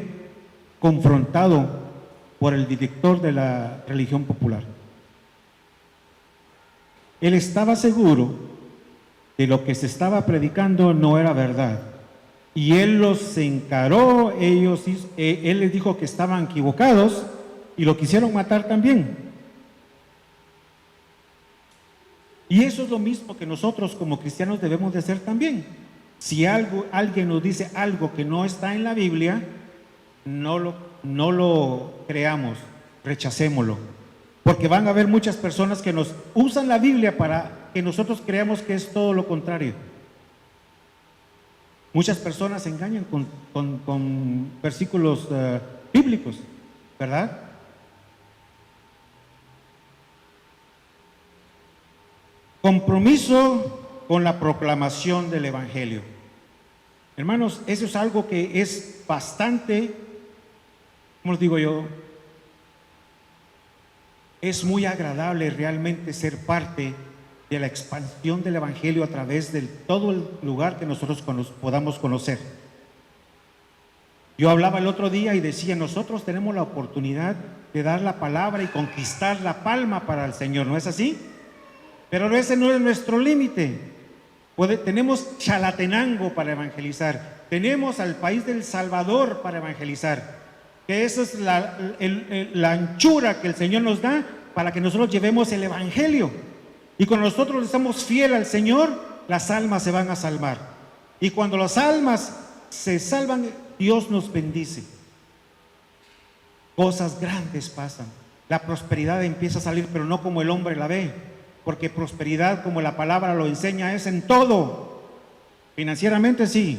confrontado por el director de la religión popular. Él estaba seguro que lo que se estaba predicando no era verdad. Y él los encaró, él les dijo que estaban equivocados y lo quisieron matar también. Y eso es lo mismo que nosotros como cristianos debemos de hacer también. Si alguien nos dice algo que no está en la Biblia, no lo creamos, rechacémoslo. Porque van a haber muchas personas que nos usan la Biblia para que nosotros creamos que es todo lo contrario. Muchas personas se engañan con versículos bíblicos, ¿verdad? Compromiso con la proclamación del Evangelio. Hermanos, eso es algo que es bastante, ¿cómo les digo yo? Es muy agradable realmente ser parte de la expansión del Evangelio a través de todo el lugar que nosotros podamos conocer. Yo hablaba el otro día y decía, nosotros tenemos la oportunidad de dar la palabra y conquistar la palma para el Señor, ¿no es así? Pero ese no es nuestro límite. Tenemos Chalatenango para evangelizar, tenemos al país del Salvador para evangelizar, que esa es la anchura que el Señor nos da para que nosotros llevemos el Evangelio. Y cuando nosotros estamos fieles al Señor, las almas se van a salvar. Y cuando las almas se salvan, Dios nos bendice. Cosas grandes pasan. La prosperidad empieza a salir, pero no como el hombre la ve. Porque prosperidad, como la palabra lo enseña, es en todo. Financieramente sí,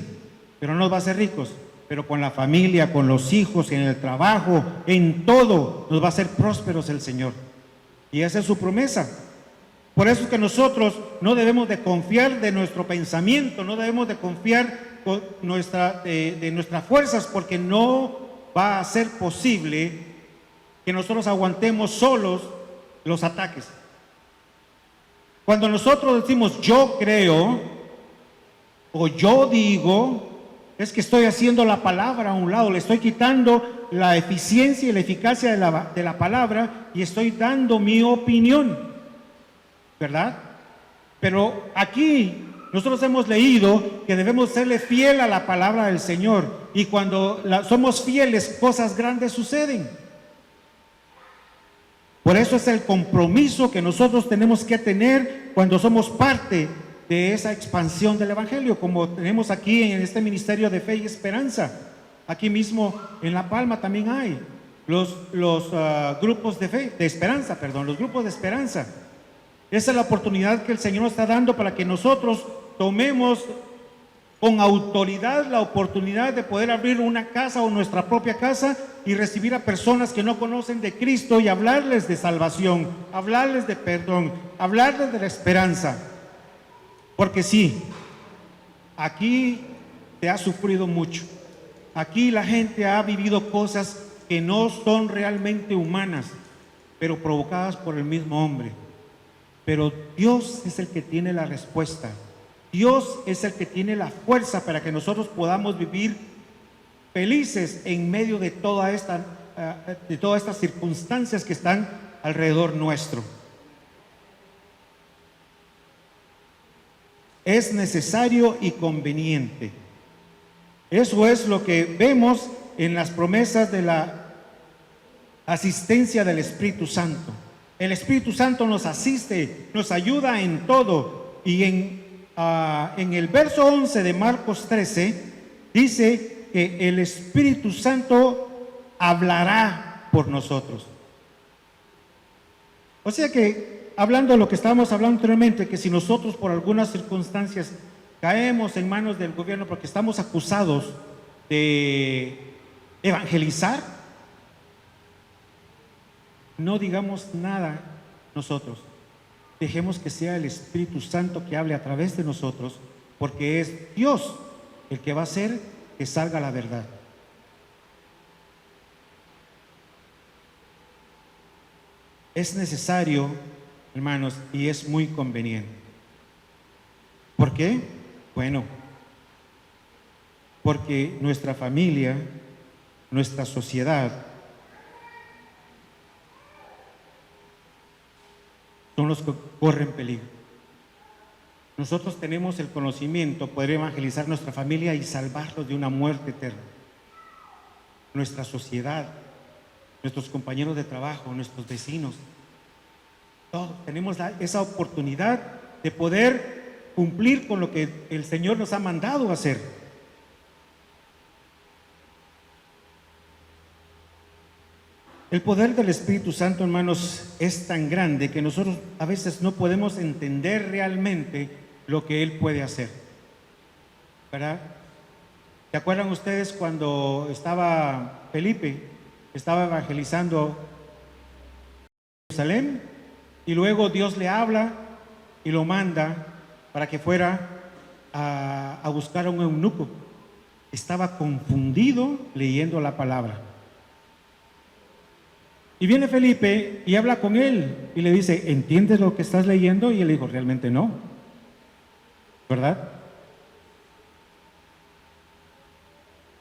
pero no nos va a hacer ricos. Pero con la familia, con los hijos, en el trabajo, en todo, nos va a hacer prósperos el Señor. Y esa es su promesa. Por eso es que nosotros no debemos de confiar de nuestro pensamiento, no debemos de confiar de nuestras fuerzas, porque no va a ser posible que nosotros aguantemos solos los ataques. Cuando nosotros decimos yo creo o yo digo, es que estoy haciendo la palabra a un lado, le estoy quitando la eficiencia y la eficacia de la palabra y estoy dando mi opinión, ¿verdad? Pero aquí nosotros hemos leído que debemos serle fiel a la palabra del Señor, y cuando somos fieles, cosas grandes suceden. Por eso es el compromiso que nosotros tenemos que tener cuando somos parte de esa expansión del Evangelio, como tenemos aquí en este Ministerio de Fe y Esperanza. Aquí mismo en La Palma también hay los grupos de fe, de esperanza, los grupos de esperanza. Esa es la oportunidad que el Señor nos está dando para que nosotros tomemos con autoridad la oportunidad de poder abrir una casa o nuestra propia casa y recibir a personas que no conocen de Cristo y hablarles de salvación, hablarles de perdón, hablarles de la esperanza. Porque sí, aquí se ha sufrido mucho. Aquí la gente ha vivido cosas que no son realmente humanas. pero provocadas por el mismo hombre. Pero Dios es el que tiene la respuesta. Dios es el que tiene la fuerza para que nosotros podamos vivir felices en medio de todas estas circunstancias que están alrededor nuestro. Es necesario y conveniente. Eso es lo que vemos en las promesas de la asistencia del Espíritu Santo. El Espíritu Santo nos asiste, nos ayuda en todo. Y en el verso 11 de Marcos 13 dice que el Espíritu Santo hablará por nosotros. O sea que, hablando de lo que estábamos hablando anteriormente, que si nosotros por algunas circunstancias caemos en manos del gobierno porque estamos acusados de evangelizar, no digamos nada nosotros. Dejemos que sea el Espíritu Santo que hable a través de nosotros, porque es Dios el que va a hacer que salga la verdad. Es necesario, hermanos, y es muy conveniente. ¿Por qué? Bueno, porque nuestra familia, nuestra sociedad, son los que corren peligro. Nosotros tenemos el conocimiento, poder evangelizar nuestra familia y salvarlos de una muerte eterna. Nuestra sociedad, nuestros compañeros de trabajo, nuestros vecinos, todos tenemos esa oportunidad de poder cumplir con lo que el Señor nos ha mandado hacer. El poder del Espíritu Santo, hermanos, es tan grande que nosotros a veces no podemos entender realmente lo que Él puede hacer, ¿verdad? ¿Se acuerdan ustedes cuando estaba Felipe, estaba evangelizando Jerusalén, y luego Dios le habla y lo manda para que fuera a buscar a un eunuco? Estaba confundido leyendo la palabra. Y viene Felipe y habla con él y le dice, ¿entiendes lo que estás leyendo? Y él dijo, realmente no, ¿verdad?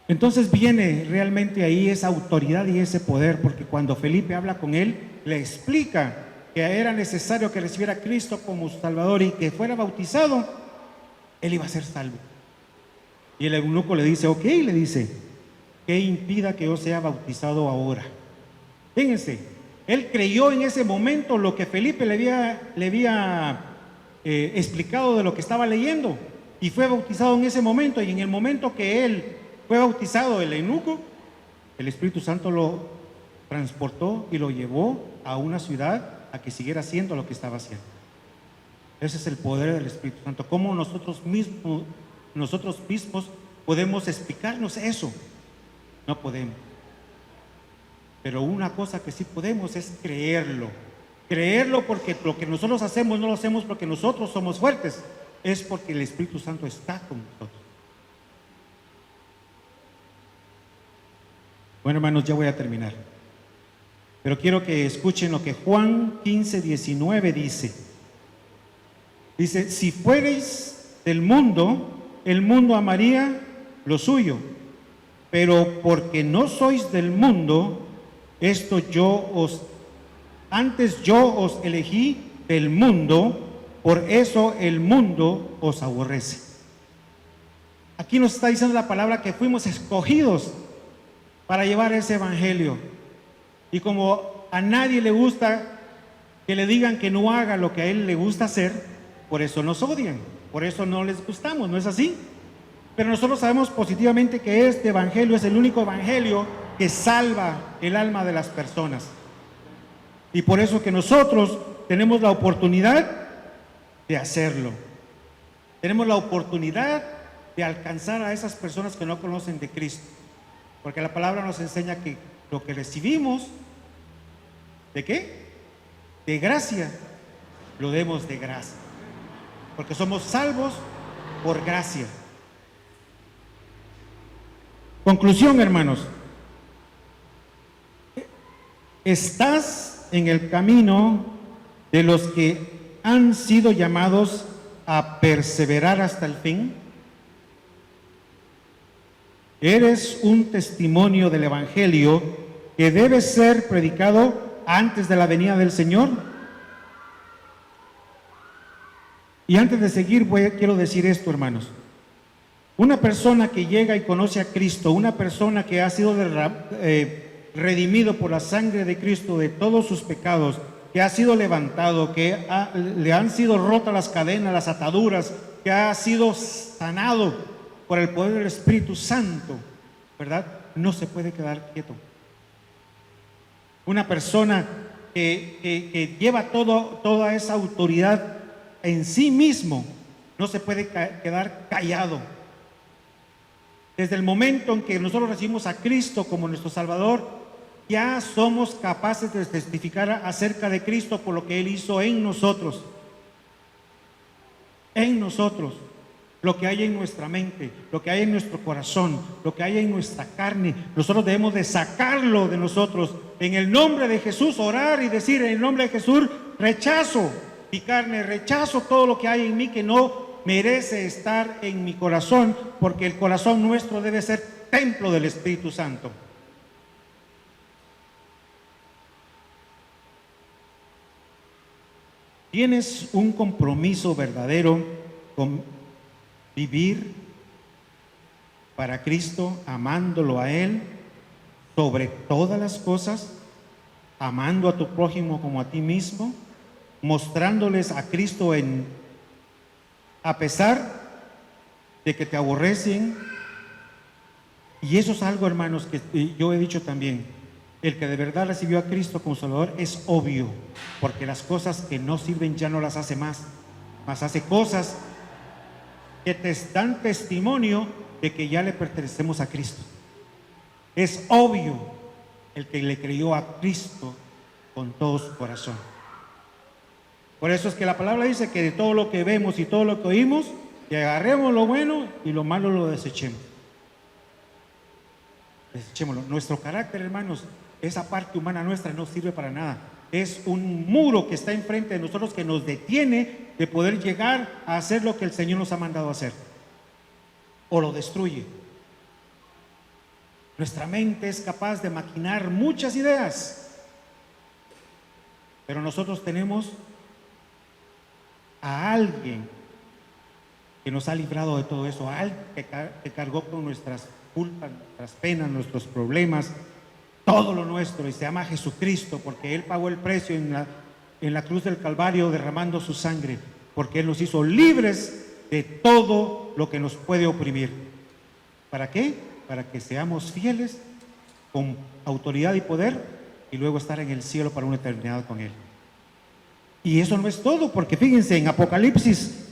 Entonces viene realmente ahí esa autoridad y ese poder, porque cuando Felipe habla con él, le explica que era necesario que recibiera a Cristo como su Salvador y que fuera bautizado, él iba a ser salvo. Y el eunuco le dice, ok, le dice, ¿qué impida que yo sea bautizado ahora? Fíjense, él creyó en ese momento lo que Felipe le había explicado de lo que estaba leyendo, y fue bautizado en ese momento. Y en el momento que él fue bautizado, el eunuco, el Espíritu Santo lo transportó y lo llevó a una ciudad a que siguiera haciendo lo que estaba haciendo. Ese es el poder del Espíritu Santo. ¿Cómo nosotros mismos podemos explicarnos eso? No podemos. Pero una cosa que sí podemos es creerlo. Creerlo, porque lo que nosotros hacemos no lo hacemos porque nosotros somos fuertes, es porque el Espíritu Santo está con nosotros. Bueno, hermanos, ya voy a terminar. Pero quiero que escuchen lo que Juan 15:19 dice. Dice, si fuereis del mundo, el mundo amaría lo suyo. Pero porque no sois del mundo, antes yo os elegí del mundo, por eso el mundo os aborrece. Aquí nos está diciendo la palabra que fuimos escogidos para llevar ese evangelio. Y como a nadie le gusta que le digan que no haga lo que a él le gusta hacer, por eso nos odian, por eso no les gustamos, ¿no es así? Pero nosotros sabemos positivamente que este evangelio es el único evangelio que salva el alma de las personas. Y por eso que nosotros tenemos la oportunidad de hacerlo. Tenemos la oportunidad de alcanzar a esas personas que no conocen de Cristo. Porque la palabra nos enseña que lo que recibimos, ¿de qué? De gracia, lo demos de gracia. Porque somos salvos por gracia. Conclusión, hermanos. ¿Estás en el camino de los que han sido llamados a perseverar hasta el fin? ¿Eres un testimonio del Evangelio que debe ser predicado antes de la venida del Señor? Y antes de seguir, quiero decir esto, hermanos. Una persona que llega y conoce a Cristo, una persona que ha sido redimido por la sangre de Cristo de todos sus pecados, que ha sido levantado, que le han sido rotas las cadenas, las ataduras, que ha sido sanado por el poder del Espíritu Santo, ¿verdad? No se puede quedar quieto. Una persona que lleva toda esa autoridad en sí mismo, no se puede quedar callado. Desde el momento en que nosotros recibimos a Cristo como nuestro Salvador, ya somos capaces de testificar acerca de Cristo por lo que Él hizo en nosotros. En nosotros. Lo que hay en nuestra mente, lo que hay en nuestro corazón, lo que hay en nuestra carne, nosotros debemos de sacarlo de nosotros. En el nombre de Jesús, orar y decir: en el nombre de Jesús, rechazo mi carne, rechazo todo lo que hay en mí que no merece estar en mi corazón, porque el corazón nuestro debe ser templo del Espíritu Santo. ¿Tienes un compromiso verdadero con vivir para Cristo, amándolo a Él sobre todas las cosas, amando a tu prójimo como a ti mismo, mostrándoles a Cristo a pesar de que te aborrecen? Y eso es algo, hermanos, que yo he dicho también. El que de verdad recibió a Cristo como Salvador es obvio, porque las cosas que no sirven ya no las hace más hace cosas que te dan testimonio de que ya le pertenecemos a Cristo. Es obvio el que le creyó a Cristo con todo su corazón. Por eso es que la palabra dice que de todo lo que vemos y todo lo que oímos, que agarremos lo bueno y lo malo lo desechemos. Desechémoslo. Nuestro carácter, hermanos, esa parte humana nuestra no sirve para nada. Es un muro que está enfrente de nosotros que nos detiene de poder llegar a hacer lo que el Señor nos ha mandado a hacer. O lo destruye. Nuestra mente es capaz de maquinar muchas ideas, pero nosotros tenemos a alguien que nos ha librado de todo eso, a alguien que cargó con nuestras culpas, nuestras penas, nuestros problemas, todo lo nuestro, y se llama Jesucristo, porque Él pagó el precio en la cruz del Calvario, derramando su sangre, porque Él nos hizo libres de todo lo que nos puede oprimir. ¿Para qué? Para que seamos fieles con autoridad y poder, y luego estar en el cielo para una eternidad con Él. Y eso no es todo, porque fíjense, en Apocalipsis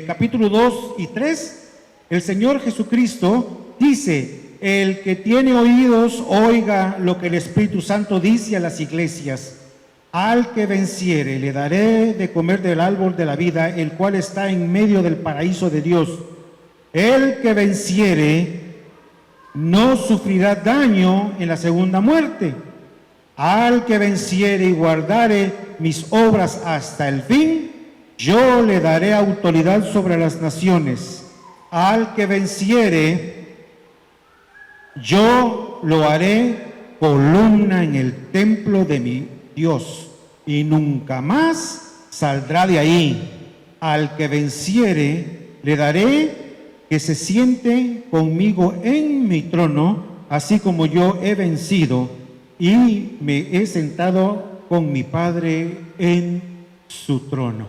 capítulo 2 y 3, el Señor Jesucristo dice: el que tiene oídos, oiga lo que el Espíritu Santo dice a las iglesias. Al que venciere, le daré de comer del árbol de la vida, el cual está en medio del paraíso de Dios. El que venciere no sufrirá daño en la segunda muerte. Al que venciere y guardare mis obras hasta el fin, yo le daré autoridad sobre las naciones. Al que venciere, yo lo haré columna en el templo de mi Dios, y nunca más saldrá de ahí. Al que venciere, le daré que se siente conmigo en mi trono, así como yo he vencido y me he sentado con mi Padre en su trono.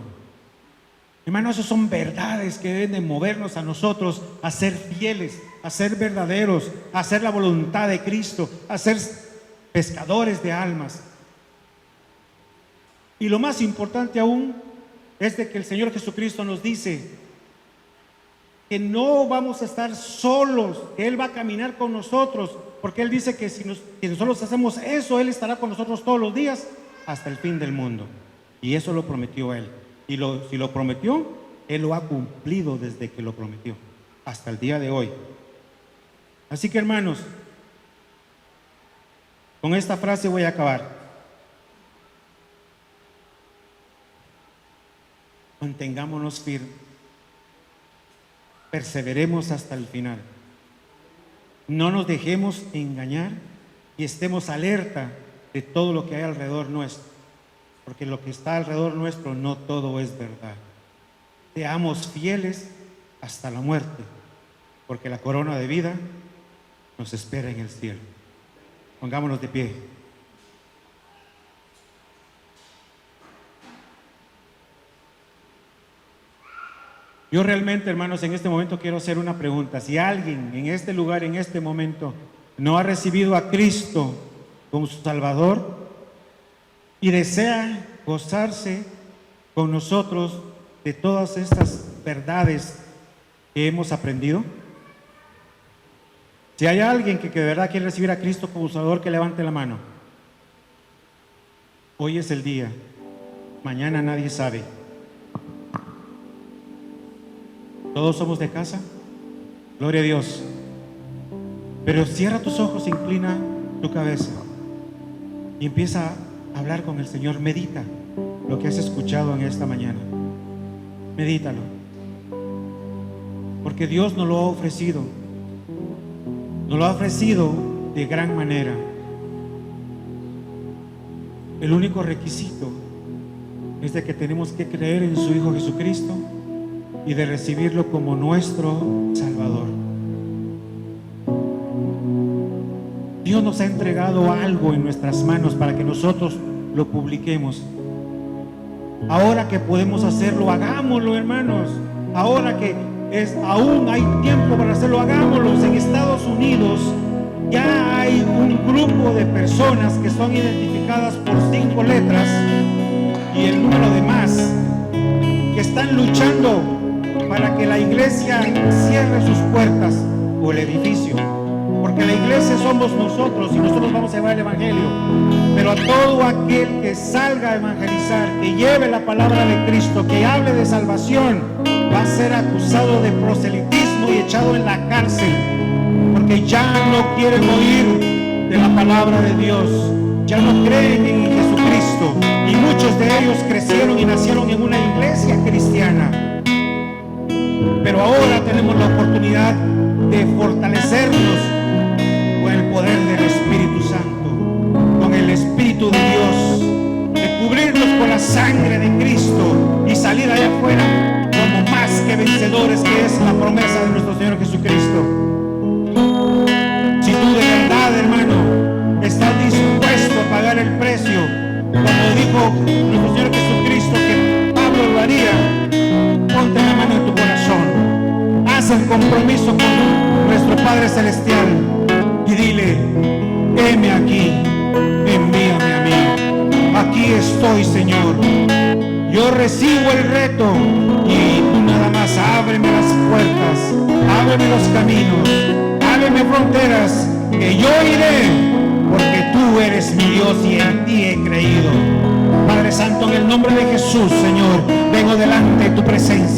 Hermanos, esas son verdades que deben de movernos a nosotros a ser fieles, a ser verdaderos, a hacer la voluntad de Cristo, a ser pescadores de almas. Y lo más importante aún es de que el Señor Jesucristo nos dice que no vamos a estar solos, que Él va a caminar con nosotros, porque Él dice que si nosotros hacemos eso, Él estará con nosotros todos los días hasta el fin del mundo. Y eso lo prometió Él. Y si lo prometió, Él lo ha cumplido desde que lo prometió hasta el día de hoy. Así que, hermanos, con esta frase voy a acabar. mantengámonos firmes, perseveremos hasta el final. No nos dejemos engañar y estemos alerta de todo lo que hay alrededor nuestro, porque lo que está alrededor nuestro no todo es verdad. Seamos fieles hasta la muerte, porque la corona de vida nos espera en el cielo. Pongámonos de pie. Yo realmente, hermanos, en este momento quiero hacer una pregunta. Si alguien en este lugar, en este momento, no ha recibido a Cristo como su Salvador y desea gozarse con nosotros de todas estas verdades que hemos aprendido. Si hay alguien que de verdad quiere recibir a Cristo como Salvador, que levante la mano. Hoy es el día, mañana nadie sabe. Todos somos de casa, gloria a Dios. Pero cierra tus ojos, inclina tu cabeza y empieza a hablar con el Señor. Medita lo que has escuchado en esta mañana. Medítalo, porque Dios nos lo ha ofrecido. Nos lo ha ofrecido de gran manera. El único requisito es de que tenemos que creer en su Hijo Jesucristo y de recibirlo como nuestro Salvador. Dios nos ha entregado algo en nuestras manos para que nosotros lo publiquemos. Ahora que podemos hacerlo, hagámoslo, hermanos. Ahora que aún hay tiempo para hacerlo, hagámoslo. En Estados Unidos ya hay un grupo de personas que son identificadas por 5 letras y el número de más, que están luchando para que la iglesia cierre sus puertas o el edificio, porque la iglesia somos nosotros y nosotros vamos a llevar el evangelio. Pero a todo aquel que salga a evangelizar, que lleve la palabra de Cristo, que hable de salvación, va a ser acusado de proselitismo y echado en la cárcel, porque ya no quieren oír de la palabra de Dios, ya no creen en Jesucristo, y muchos de ellos crecieron y nacieron en una iglesia cristiana. Pero ahora tenemos la oportunidad de fortalecernos con el poder del Espíritu Santo, con el Espíritu de Dios, de cubrirnos con la sangre de Cristo y salir allá afuera como más que vencedores, que es la promesa de nuestro Señor Jesucristo. Si tú de verdad, hermano, estás dispuesto a pagar el precio, como dijo nuestro Señor Jesucristo que Pablo lo haría, ponte la mano en tu corazón, haz el compromiso con nuestro Padre Celestial y dile: heme aquí, envíame a mí, aquí estoy, Señor. Yo recibo el reto y tú nada más ábreme las puertas, ábreme los caminos, ábreme fronteras, que yo iré, porque tú eres mi Dios y en ti he creído. Padre Santo, en el nombre de Jesús, Señor, vengo delante de tu presencia.